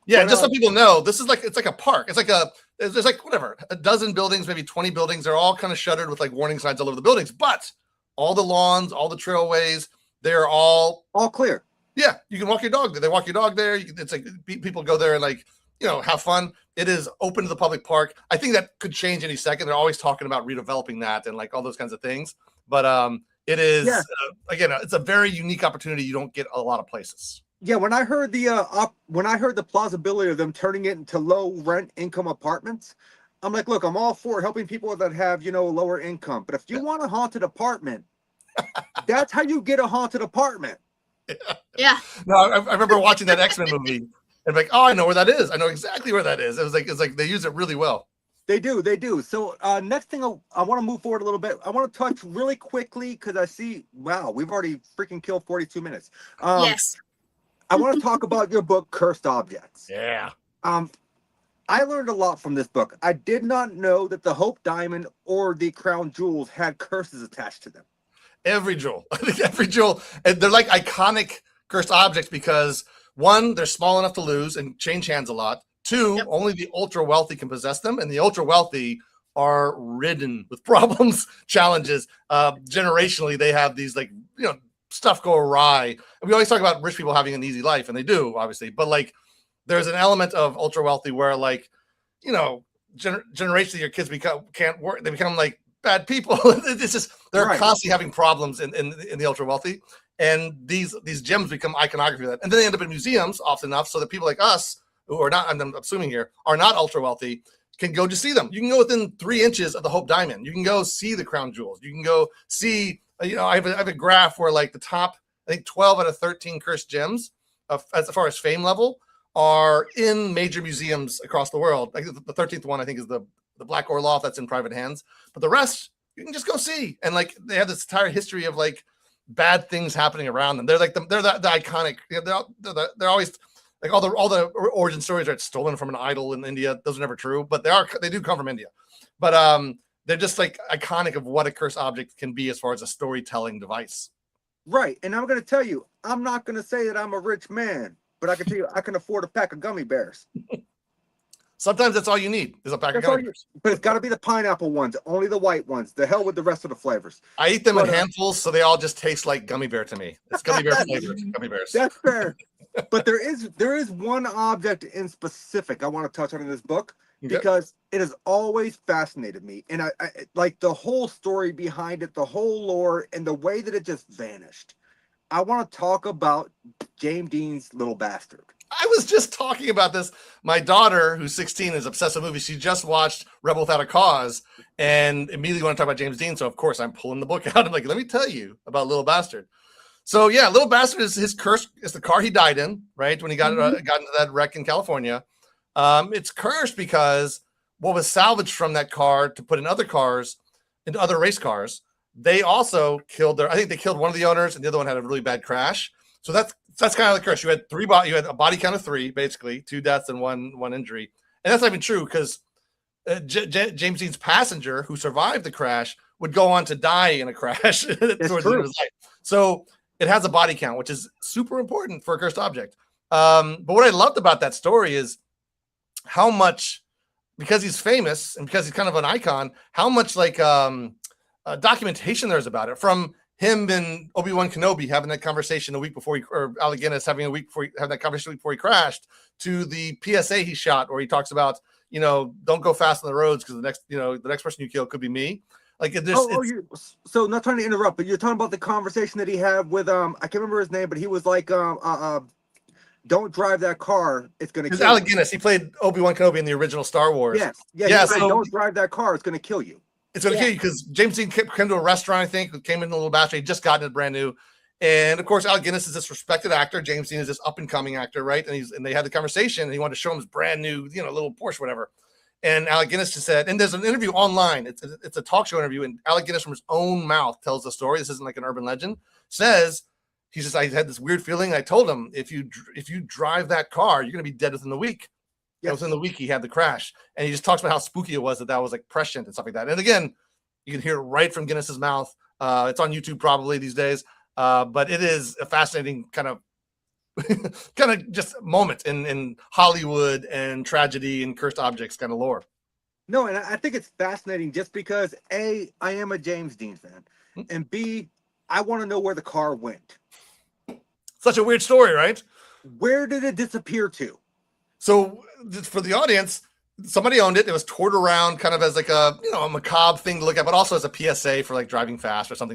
Yeah, But, just so people know, this is like, it's like a park. It's like there's like whatever, a dozen buildings, maybe 20 buildings. They're all kind of shuttered with like warning signs all over the buildings, but all the lawns, all the trailways, they're all clear. Yeah, you can walk your dog there. They walk your dog there. It's like people go there and like, have fun. It is open to the public park. I think that could change any second. They're always talking about redeveloping that and like all those kinds of things. But it is again, it's a very unique opportunity. You don't get a lot of places. Yeah, when I heard the plausibility of them turning it into low rent income apartments, I'm like, look, I'm all for helping people that have, lower income. But if you want a haunted apartment, that's how you get a haunted apartment. Yeah. No, I remember watching that X-Men movie and like, oh, I know where that is. I know exactly where that is. It's like they use it really well. They do. So next thing I want to move forward a little bit. I want to touch really quickly because I see, wow, we've already freaking killed 42 minutes. Yes. I want to talk about your book, Cursed Objects. Yeah. I learned a lot from this book. I did not know that the Hope Diamond or the Crown Jewels had curses attached to them. Every jewel, and they're like iconic cursed objects because one, they're small enough to lose and change hands a lot. Two, only the ultra wealthy can possess them, and the ultra wealthy are ridden with problems, challenges. Generationally, they have these like stuff go awry. And we always talk about rich people having an easy life, and they do obviously, but like there's an element of ultra wealthy where like generationally your kids can't work. They become like bad people. It's just they're constantly having problems in the ultra wealthy, and these gems become iconography of that, and then they end up in museums often enough so that people like us who are not, I'm assuming here, are not ultra wealthy can go to see them. You can go within 3 inches of the Hope Diamond. You can go see the Crown Jewels. You can go see. I have a graph where like the top, I think 12 out of 13 cursed gems, as far as fame level, are in major museums across the world. Like the 13th one, I think, is the Black Orloff that's in private hands, but the rest you can just go see. And like they have this entire history of like bad things happening around them. They're like the iconic. They're always like all the origin stories are stolen from an idol in India. Those are never true, but they do come from India. But they're just like iconic of what a cursed object can be as far as a storytelling device. Right, and I'm going to tell you, I'm not going to say that I'm a rich man, but I can tell you I can afford a pack of gummy bears. Sometimes that's all you need is a pack of gummy bears. But it's got to be the pineapple ones, only the white ones. The hell with the rest of the flavors. I eat them in handfuls, so they all just taste like gummy bear to me. It's gummy bear flavors, gummy bears. That's fair. But there is one object in specific I want to touch on in this book because it has always fascinated me. And I like the whole story behind it, the whole lore, and the way that it just vanished. I want to talk about James Dean's little bastard. I was just talking about this. My daughter, who's 16, is obsessed with movies. She just watched Rebel Without a Cause and immediately want to talk about James Dean. So, of course, I'm pulling the book out. I'm like, let me tell you about Little Bastard. So, yeah, Little Bastard is his curse. It's the car he died in, right, when he got into that wreck in California. It's cursed because what was salvaged from that car to put in other cars, into other race cars, they also killed I think they killed one of the owners, and the other one had a really bad crash. So that's kind of the curse. You had you had a body count of 3, basically 2 deaths and one injury, and that's not even true because James Dean's passenger who survived the crash would go on to die in a crash towards the end of his life. So it has a body count, which is super important for a cursed object. But what I loved about that story is how much, because he's famous and because he's kind of an icon, how much like documentation there's about it, from him and Obi-Wan Kenobi having that conversation a week before or Alec Guinness having that conversation before he crashed, to the PSA he shot where he talks about, don't go fast on the roads because the next person you kill could be me. Like so not trying to interrupt, but you're talking about the conversation that he had with I can't remember his name, but he was like don't drive that car, it's gonna kill you. Alec Guinness. He played Obi-Wan Kenobi in the original Star Wars. Yeah. So don't drive that car, it's gonna kill you. It's going to kill you because James Dean came to a restaurant, I think, came in a little bastard. He just gotten it brand new. And of course, Alec Guinness is this respected actor. James Dean is this up and coming actor, right? And they had the conversation and he wanted to show him his brand new, little Porsche, whatever. And Alec Guinness just said, and there's an interview online. It's a talk show interview. And Alec Guinness from his own mouth tells the story. This isn't like an urban legend. He says, I had this weird feeling. I told him, if you drive that car, you're going to be dead within the week. Yes. Within the week, he had the crash. And he just talks about how spooky it was that was like prescient and stuff like that. And again, you can hear it right from Guinness's mouth. It's on YouTube probably these days. But it is a fascinating kind of kind of just moment in Hollywood and tragedy and cursed objects kind of lore. No, and I think it's fascinating just because A, I am a James Dean fan, and B, I want to know where the car went. Such a weird story, right? Where did it disappear to? So for the audience, somebody owned it. It was toured around kind of as like a, a macabre thing to look at, but also as a PSA for like driving fast or some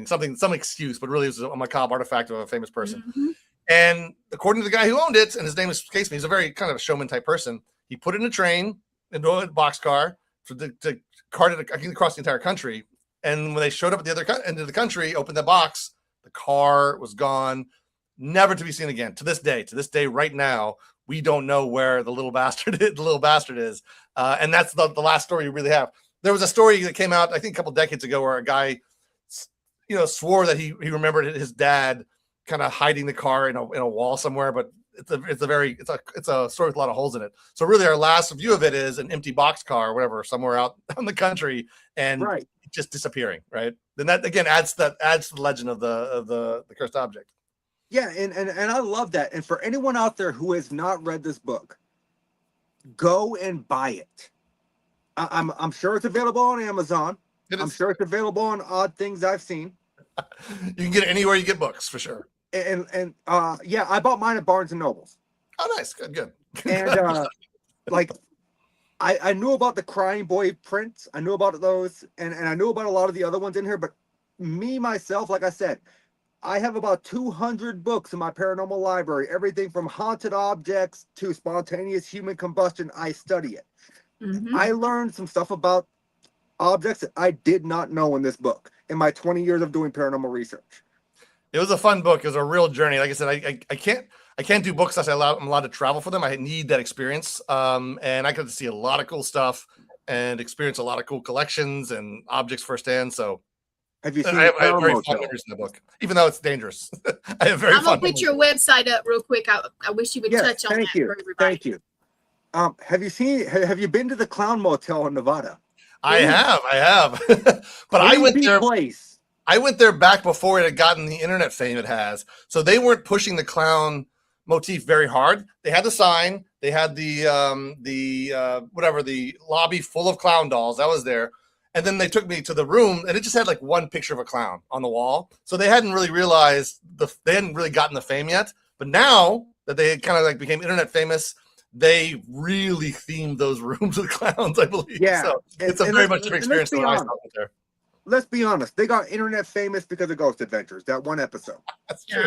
excuse, but really it was a macabre artifact of a famous person. Mm-hmm. And according to the guy who owned it, and his name escapes me, he's a very kind of a showman type person. He put it in a train, into a boxcar to cart it across the entire country. And when they showed up at the other end of the country, opened the box, the car was gone, never to be seen again. To this day, right now, we don't know where the little bastard is. And that's the last story you really have. There was a story that came out, I think, a couple decades ago, where a guy, swore that he remembered his dad kind of hiding the car in a wall somewhere, but it's a story with a lot of holes in it. So really, our last view of it is an empty box car or whatever, somewhere out in the country, and just disappearing. Right. Then that again adds to the legend of the cursed object. Yeah, and I love that. And for anyone out there who has not read this book, go and buy it. I'm sure it's available on Amazon. I'm sure it's available on Odd Things I've Seen. You can get it anywhere you get books, for sure. And yeah, I bought mine at Barnes and Nobles. Oh, nice, good. And like, I knew about the Crying Boy prints. I knew about those, and I knew about a lot of the other ones in here. But me myself, like I said, I have about 200 books in my paranormal library. Everything from haunted objects to spontaneous human combustion. I study it. Mm-hmm. I learned some stuff about objects that I did not know in this book in my 20 years of doing paranormal research. It was a fun book. It was a real journey. Like I said, I can't do books unless I'm allowed to travel for them. I need that experience. And I got to see a lot of cool stuff and experience a lot of cool collections and objects firsthand. So have you seen I have very fun memories in the book, even though it's dangerous. I have very I'm fun gonna put your website up real quick. I wish you would touch on that for everybody. Thank you. Have you been to the Clown Motel in Nevada? I have. But I went there. I went there back before it had gotten the internet fame it has. So they weren't pushing the clown motif very hard. They had the sign. They had the lobby full of clown dolls. That was there. And then they took me to the room, and it just had like one picture of a clown on the wall. So they hadn't really realized they hadn't really gotten the fame yet. But now that they kind of like became internet famous, they really themed those rooms with clowns, I believe. Yeah, so it's a very much different experience than I saw there. Let's be honest. They got internet famous because of Ghost Adventures, that one episode. That's true.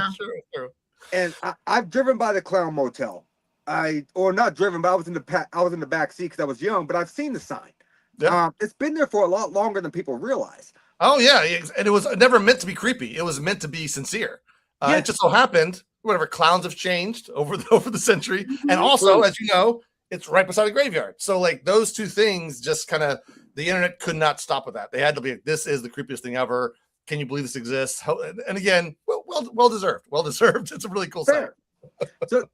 And I've driven by the Clown Motel. Not driven, but I was in the back seat because I was young. But I've seen the sign. Yeah. It's been there for a lot longer than people realize. Oh yeah, and it was never meant to be creepy. It was meant to be sincere. It just so happened, whatever, clowns have changed over the century, and also, as you know, it's right beside a graveyard. So like those two things, just kind of the internet could not stop with that. They had to be. This is the creepiest thing ever. Can you believe this exists? And again, well deserved. Well deserved. It's a really cool site.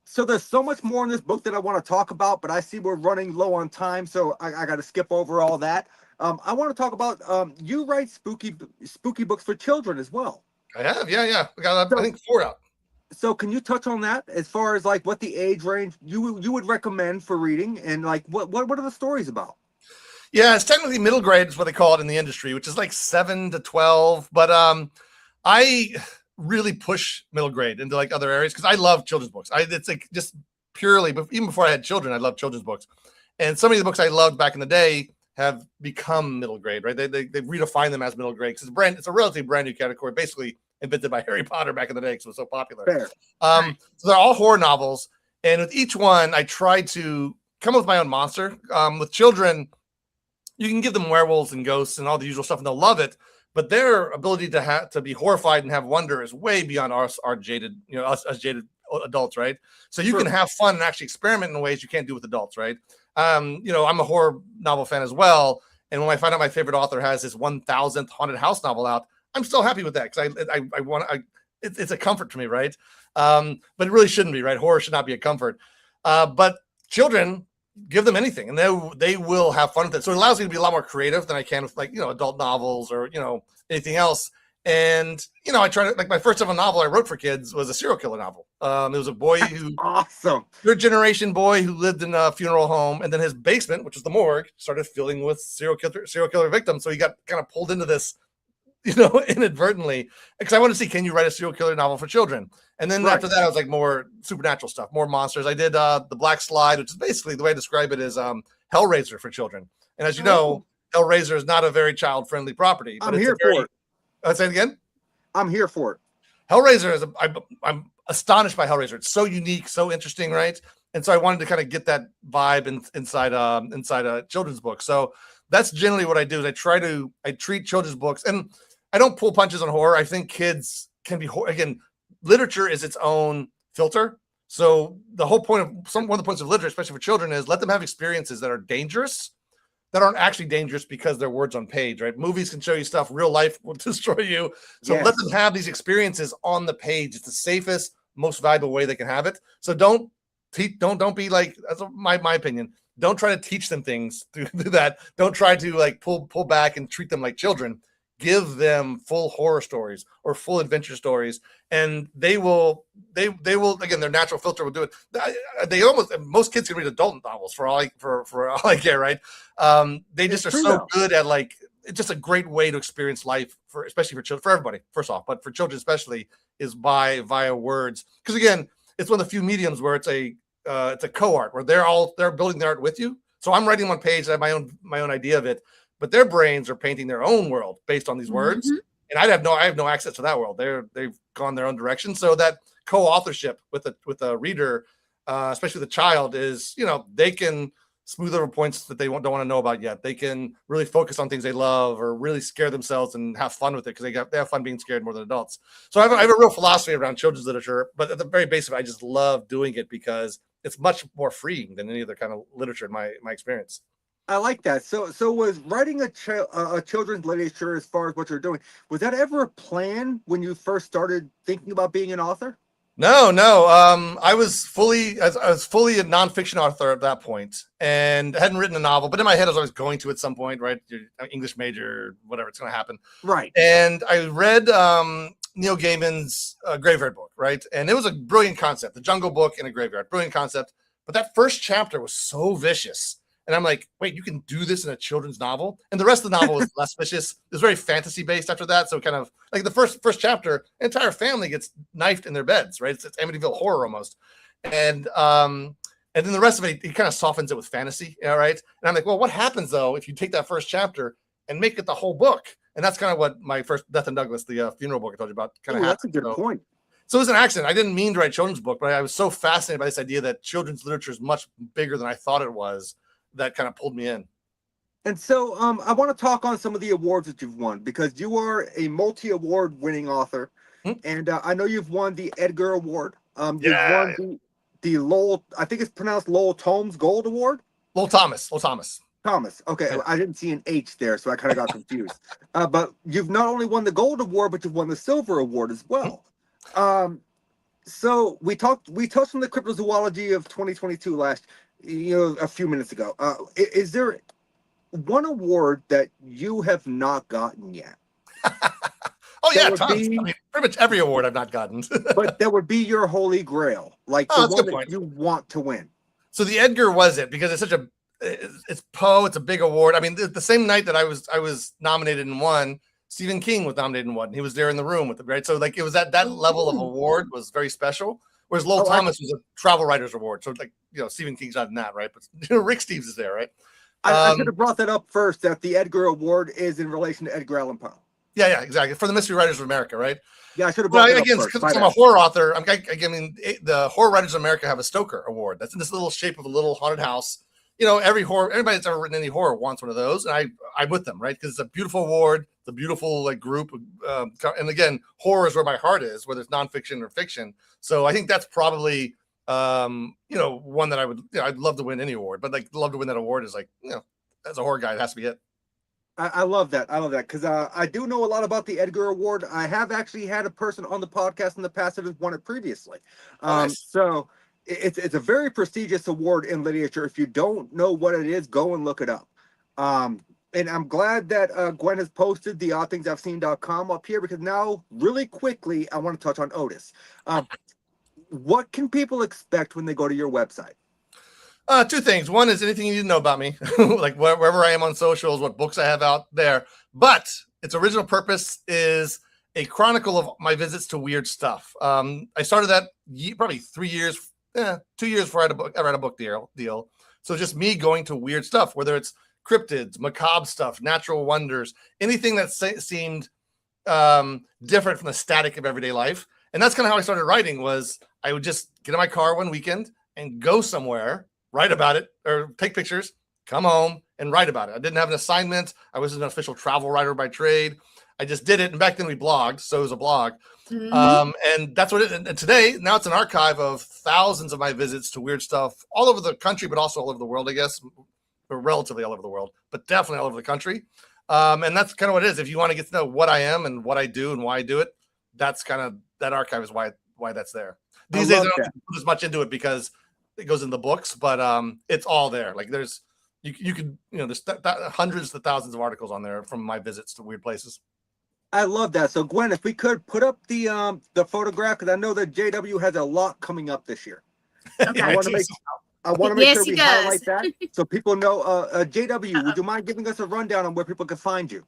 So there's so much more in this book that I want to talk about, but I see we're running low on time, so I got to skip over all that. I want to talk about you write spooky books for children as well. I have, yeah. We got I think 4 out. So can you touch on that as far as like what the age range you would recommend for reading, and like what are the stories about? Yeah, it's technically middle grade is what they call it in the industry, which is like 7 to 12. But I really push middle grade into like other areas because I love children's books. It's like just purely, but even before I had children, I loved children's books. And so many of the books I loved back in the day have become middle grade, right? They redefine them as middle grade because it's a relatively brand new category, basically invented by Harry Potter back in the day because it was so popular. So they're all horror novels. And with each one, I try to come up with my own monster. With children, you can give them werewolves and ghosts and all the usual stuff, and they'll love it. But their ability to be horrified and have wonder is way beyond us jaded, us jaded adults, right? So you can have fun and actually experiment in ways you can't do with adults, right? I'm a horror novel fan as well, and when I find out my favorite author has his 1000th haunted house novel out, I'm still happy with that because it's a comfort to me, right? But it really shouldn't be, right? Horror should not be a comfort. But children, give them anything and they will have fun with it. So it allows me to be a lot more creative than I can with like, adult novels or, anything else. And, you know, I tried to, like, my first ever novel I wrote for kids was a serial killer novel. It was a boy who, Awesome. third generation boy who lived in a funeral home, and then his basement, which was the morgue, started filling with serial killer victims. So he got kind of pulled into this, you know, inadvertently, because I wanted to see, can you write a serial killer novel for children? And then after that, I was like, more supernatural stuff, more monsters. I did The Black Slide, which is basically, the way I describe it is Hellraiser for children. And as you know, Hellraiser is not a very child-friendly property. But I'm here for it. Say it again? I'm here for it. Hellraiser is I'm astonished by Hellraiser. It's so unique, so interesting, right? And so I wanted to kind of get that vibe inside a children's book. So that's generally what I do. Is I treat children's books, and I don't pull punches on horror. I think kids can be, again, literature is its own filter. So the whole point of one of the points of literature, especially for children, is let them have experiences that are dangerous, that aren't actually dangerous because they're words on page, right? Movies can show you stuff, real life will destroy you. So let them have these experiences on the page. It's the safest, most valuable way they can have it. So don't be like, that's my opinion. Don't try to teach them things through that. Don't try to like pull back and treat them like children. Give them full horror stories or full adventure stories, and they will again, their natural filter will do it. Most kids can read adult novels for all I care, right? They just are so good at, like, it's just a great way to experience life, especially for children, for everybody, first off, but for children especially, is via words. Because again, it's one of the few mediums where it's a co-art, where they're building the art with you. So I'm writing one page, I have my own idea of it, but their brains are painting their own world based on these words. And I have no access to that world. They've gone their own direction. So that co-authorship with a reader, especially with a child, is, you know, they can smooth over points that they don't want to know about yet. They can really focus on things they love, or really scare themselves and have fun with it, because they have fun being scared more than adults. So I have a real philosophy around children's literature, but at the very base of it, I just love doing it because it's much more freeing than any other kind of literature in my experience. I like that. So was writing a children's literature, as far as what you're doing, was that ever a plan when you first started thinking about being an author? No. I was fully a nonfiction author at that point, and hadn't written a novel. But in my head, I was always going to at some point, right? English major, whatever, it's going to happen, right? And I read Neil Gaiman's Graveyard book, right? And it was a brilliant concept, the Jungle Book in a graveyard, brilliant concept. But that first chapter was so vicious. And I'm like, wait, you can do this in a children's novel? And the rest of the novel was less vicious. It was very fantasy based after that. So kind of like the first chapter, the entire family gets knifed in their beds, right? It's Amityville horror almost. And then the rest of it, he kind of softens it with fantasy, right? And I'm like, well, what happens though if you take that first chapter and make it the whole book? And that's kind of what my first Death and Douglas, the funeral book I told you about, kind of happened. That's a good point. So it was an accident. I didn't mean to write a children's book, but I was so fascinated by this idea that children's literature is much bigger than I thought it was, that kind of pulled me in. And so I want to talk on some of the awards that you've won, because you are a multi-award winning author. And I know you've won the Edgar Award. You've won the Lowell, I think it's pronounced Lowell Thomas Gold Award. Lowell Thomas. Thomas. Okay, yeah. I didn't see an H there, so I kind of got confused. But you've not only won the Gold Award, but you've won the Silver Award as well. So we touched on the cryptozoology of 2022 a few minutes ago. Is there one award that you have not gotten yet? Oh yeah, tons. I mean, pretty much every award I've not gotten. But that would be your holy grail, like the one that you want to win. So the Edgar was it, because it's Poe. It's a big award. I mean, the same night that I was nominated and won, Stephen King was nominated and won. He was there in the room with it, right? So like it was that level of award was very special. Whereas Lowell Thomas was a travel writers award. So like, Stephen King's not in that, right? But Rick Steves is there, right? I should have brought that up first, that the Edgar Award is in relation to Edgar Allan Poe. Yeah, exactly. For the Mystery Writers of America, right? Yeah, I should have brought that up first. Because I'm a horror author. I mean, the Horror Writers of America have a Stoker Award. That's in this little shape of a little haunted house. Everybody that's ever written any horror wants one of those, and I'm with them, right? Because it's a beautiful award, it's a beautiful group, and again, horror is where my heart is, whether it's nonfiction or fiction. So I think that's probably one that I'd love to win any award, but love to win that award is as a horror guy, it has to be it. I love that. Because I do know a lot about the Edgar Award. I have actually had a person on the podcast in the past that has won it previously. Nice. So it's a very prestigious award in literature. If you don't know what it is, go and look it up. And I'm glad that Gwen has posted the oddthingsi'veseen.com up here, because now, really quickly, I want to touch on Otis. What can people expect when they go to your website? Two things. One is anything you need to know about me, like wherever I am on socials, what books I have out there. But its original purpose is a chronicle of my visits to weird stuff. I started that probably 2 years before I ever had a book deal. So just me going to weird stuff, whether it's cryptids, macabre stuff, natural wonders, anything that seemed different from the static of everyday life. And that's kind of how I started writing. Was I would just get in my car one weekend and go somewhere, write about it, or take pictures, come home and write about it. I didn't have an assignment. I wasn't an official travel writer by trade. I just did it. And back then we blogged, so it was a blog. Mhm. And that's what and today, now it's an archive of thousands of my visits to weird stuff all over the country, but also all over the world, I guess, or relatively all over the world, but definitely all over the country. And that's kind of what it is. If you want to get to know what I am and what I do and why I do it, that's kind of, that archive is why that's there. These days I don't put as much into it because it goes in the books, but it's all there. Like there's, you could, there's hundreds to thousands of articles on there from my visits to weird places. I love that. So Gwen, if we could put up the photograph, because I know that JW has a lot coming up this year. Okay. I want to make Yes, sure he we does. highlight that so people know. JW, would you mind giving us a rundown on where people can find you?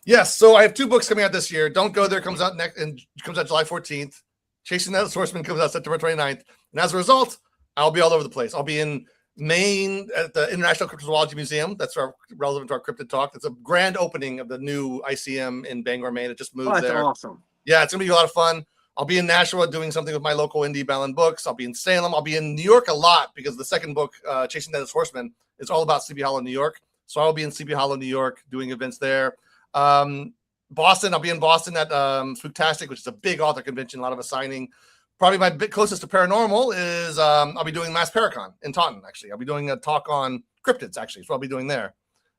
Yes, so I have 2 books coming out this year. Don't Go There comes out July 14th. Chasing That Swordsman comes out September 29th. And as a result, I'll be all over the place. I'll be in Maine at the International Cryptozoology Museum. That's relevant to our cryptid talk. It's a grand opening of the new ICM in Bangor, Maine. It just moved That's there. awesome. Yeah, it's going to be a lot of fun. I'll be in Nashua doing something with my local indie Ballon books. I'll be in Salem. I'll be in New York a lot because the second book, Chasing That Horseman, is all about Sleepy Hollow, New York. So I'll be in Sleepy Hollow, New York, doing events there. Boston, I'll be in Boston at Spooktastic, which is a big author convention, a lot of us signing. Probably my bit closest to paranormal is I'll be doing Mass Paracon in Taunton, actually. I'll be doing a talk on cryptids, actually. So I'll be doing there.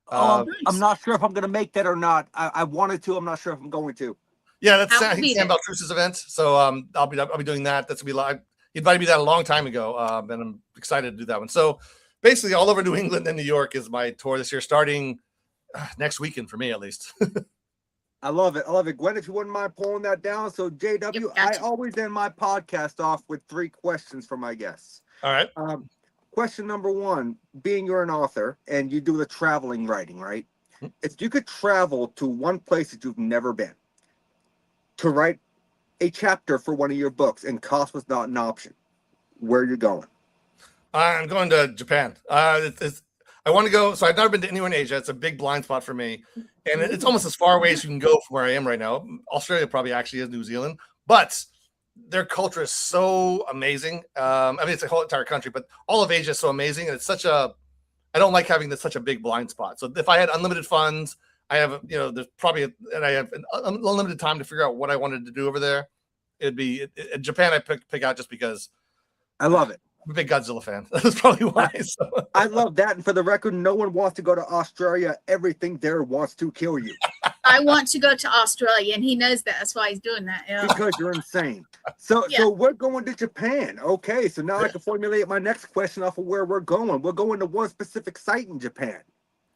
I'm not sure if I'm going to make that or not. I wanted to. I'm not sure if I'm going to. Yeah, that's I'll be Sam there. Baltruse's event. So I'll be doing that. That's gonna be live. He invited me to that a long time ago, and I'm excited to do that one. So basically, all over New England and New York is my tour this year, starting next weekend for me at least. I love it. I love it. Gwen, if you wouldn't mind pulling that down. So JW, Yep, gotcha. I always end my podcast off with 3 questions for my guests. All right. Question number 1, being you're an author and you do the traveling writing, right? If you could travel to one place that you've never been to write a chapter for one of your books and cost was not an option, where are you going? I'm going to Japan. I want to go. So I've never been to anywhere in Asia. It's a big blind spot for me. And it's almost as far away as you can go from where I am right now. Australia probably actually is New Zealand, but their culture is so amazing. I mean, it's a whole entire country, but all of Asia is so amazing. And it's I don't like having such a big blind spot. So if I had unlimited funds, I have, there's probably, and I have an unlimited time to figure out what I wanted to do over there. It'd be Japan. I pick out just because I love it. I'm a big Godzilla fan. That's probably why. So. I love that. And for the record, no one wants to go to Australia. Everything there wants to kill you. I want to go to Australia, and he knows that. That's why he's doing that. Yeah. Because you're insane. So we're going to Japan. Okay, so now I can formulate my next question off of where we're going. We're going to one specific site in Japan.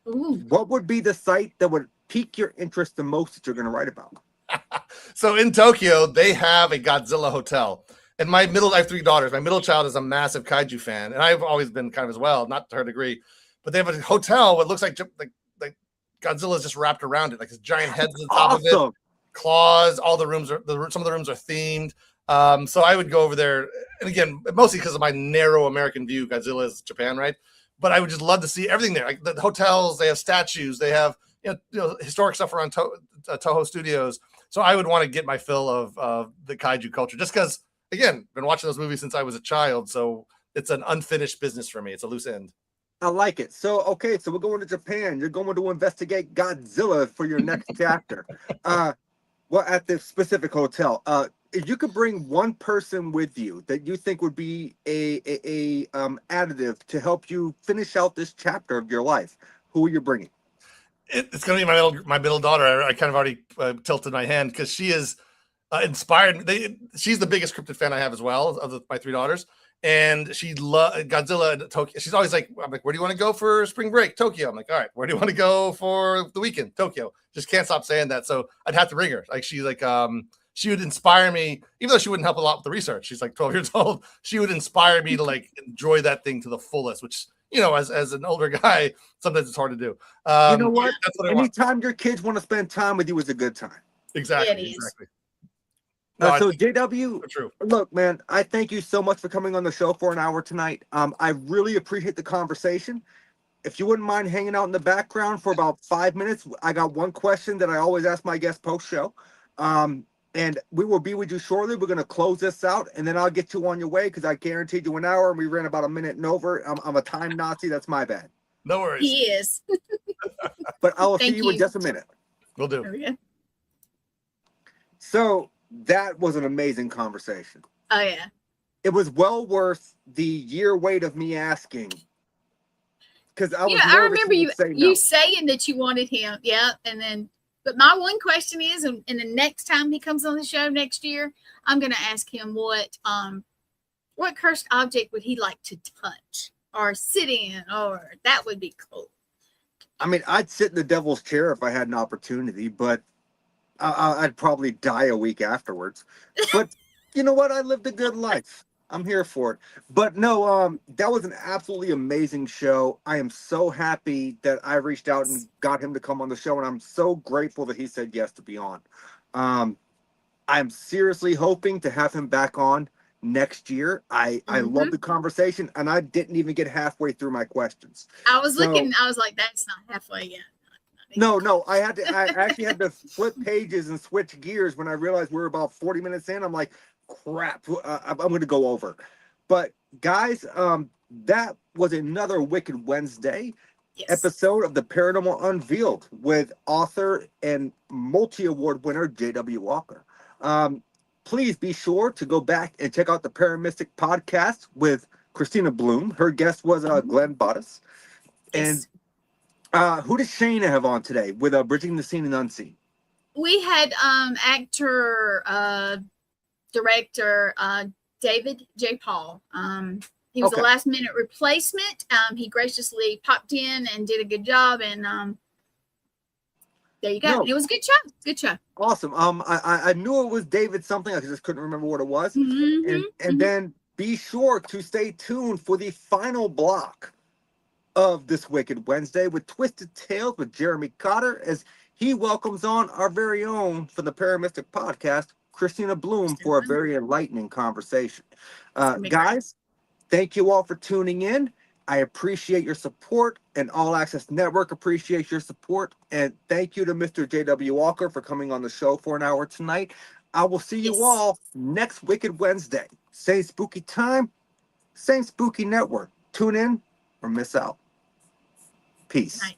Ooh. What would be the site that would pique your interest the most that you're going to write about? So in Tokyo, they have a Godzilla hotel. And I have 3 daughters. My middle child is a massive kaiju fan, and I've always been kind of as well, not to her degree. But they have a hotel that looks like Godzilla is just wrapped around it, like his giant heads on top of it, claws. All the rooms some of the rooms are themed. So I would go over there, and again, mostly because of my narrow American view. Godzilla is Japan, right? But I would just love to see everything there. Like the hotels, they have statues, they have historic stuff around Toho Studios. So I would want to get my fill of the kaiju culture, just because. Again, been watching those movies since I was a child, so it's an unfinished business for me. It's a loose end. I like it. So, okay, so we're going to Japan. You're going to investigate Godzilla for your next chapter. Well, at this specific hotel. If you could bring one person with you that you think would be a additive to help you finish out this chapter of your life, who are you bringing? It's going to be my middle daughter. I kind of already tilted my hand because she is inspired me. She's the biggest cryptid fan I have as well of my 3 daughters. And she loves Godzilla and Tokyo. She's always like, I'm like, where do you want to go for spring break? Tokyo. I'm like, all right, where do you want to go for the weekend? Tokyo. Just can't stop saying that. So I'd have to ring her. Like, she's like, she would inspire me, even though she wouldn't help a lot with the research. She's like 12 years old. She would inspire me to like enjoy that thing to the fullest, which, you know, as an older guy, sometimes it's hard to do. You know what? That's what Anytime your kids want to spend time with you is a good time. Exactly. It is. Exactly. No, So JW, true. look, man, I thank you so much for coming on the show for an hour tonight. I really appreciate the conversation. If you wouldn't mind hanging out in the background for about 5 minutes, I got one question that I always ask my guests post-show. And we will be with you shortly. We're going to close this out, and then I'll get you on your way because I guaranteed you an hour, and we ran about a minute and over. I'm a time Nazi. That's my bad. No worries. He is. But I will see Thank you in you. just a minute. We'll do. There we go. So that was an amazing conversation. Oh yeah. It was well worth the year wait of me asking. Because I was I nervous remember he you would say no. you saying that you wanted him. Yeah. And then but my one question is, and the next time he comes on the show next year, I'm gonna ask him what cursed object would he like to touch or sit in, or that would be cool. I mean, I'd sit in the devil's chair if I had an opportunity, but I'd probably die a week afterwards. But you know what? I lived a good life. I'm here for it. But no, that was an absolutely amazing show. I am so happy that I reached out and got him to come on the show, and I'm so grateful that he said yes to be on. I'm seriously hoping to have him back on next year. I love the conversation, and I didn't even get halfway through my questions. I was looking, I was like, that's not halfway yet. No, I actually had to flip pages and switch gears when I realized we were about 40 minutes in. I'm like, crap, I'm going to go over. But guys, that was another Wicked Wednesday episode of the Paranormal Unveiled with author and multi-award winner J.W. Ocker. Please be sure to go back and check out the Paramystic podcast with Christina Bloom. Her guest was Glenn Bottas. And who does Shayna have on today with Bridging the Seen and Unseen? We had actor, director David J. Paul. He was a last minute replacement. He graciously popped in and did a good job, and there you go. No. It was a good show. Good show. Awesome. I knew it was David something. I just couldn't remember what it was. And then be sure to stay tuned for the final block of this Wicked Wednesday with Twisted Tales with Jeremy Cotter, as he welcomes on our very own from the Paramystic podcast, Christina Bloom, for a very enlightening conversation. Guys, thank you all for tuning in. I appreciate your support, and All Access Network appreciates your support. And thank you to Mr. J.W. Walker for coming on the show for an hour tonight. I will see you all next Wicked Wednesday. Same spooky time, same spooky network. Tune in or miss out. Peace. Night.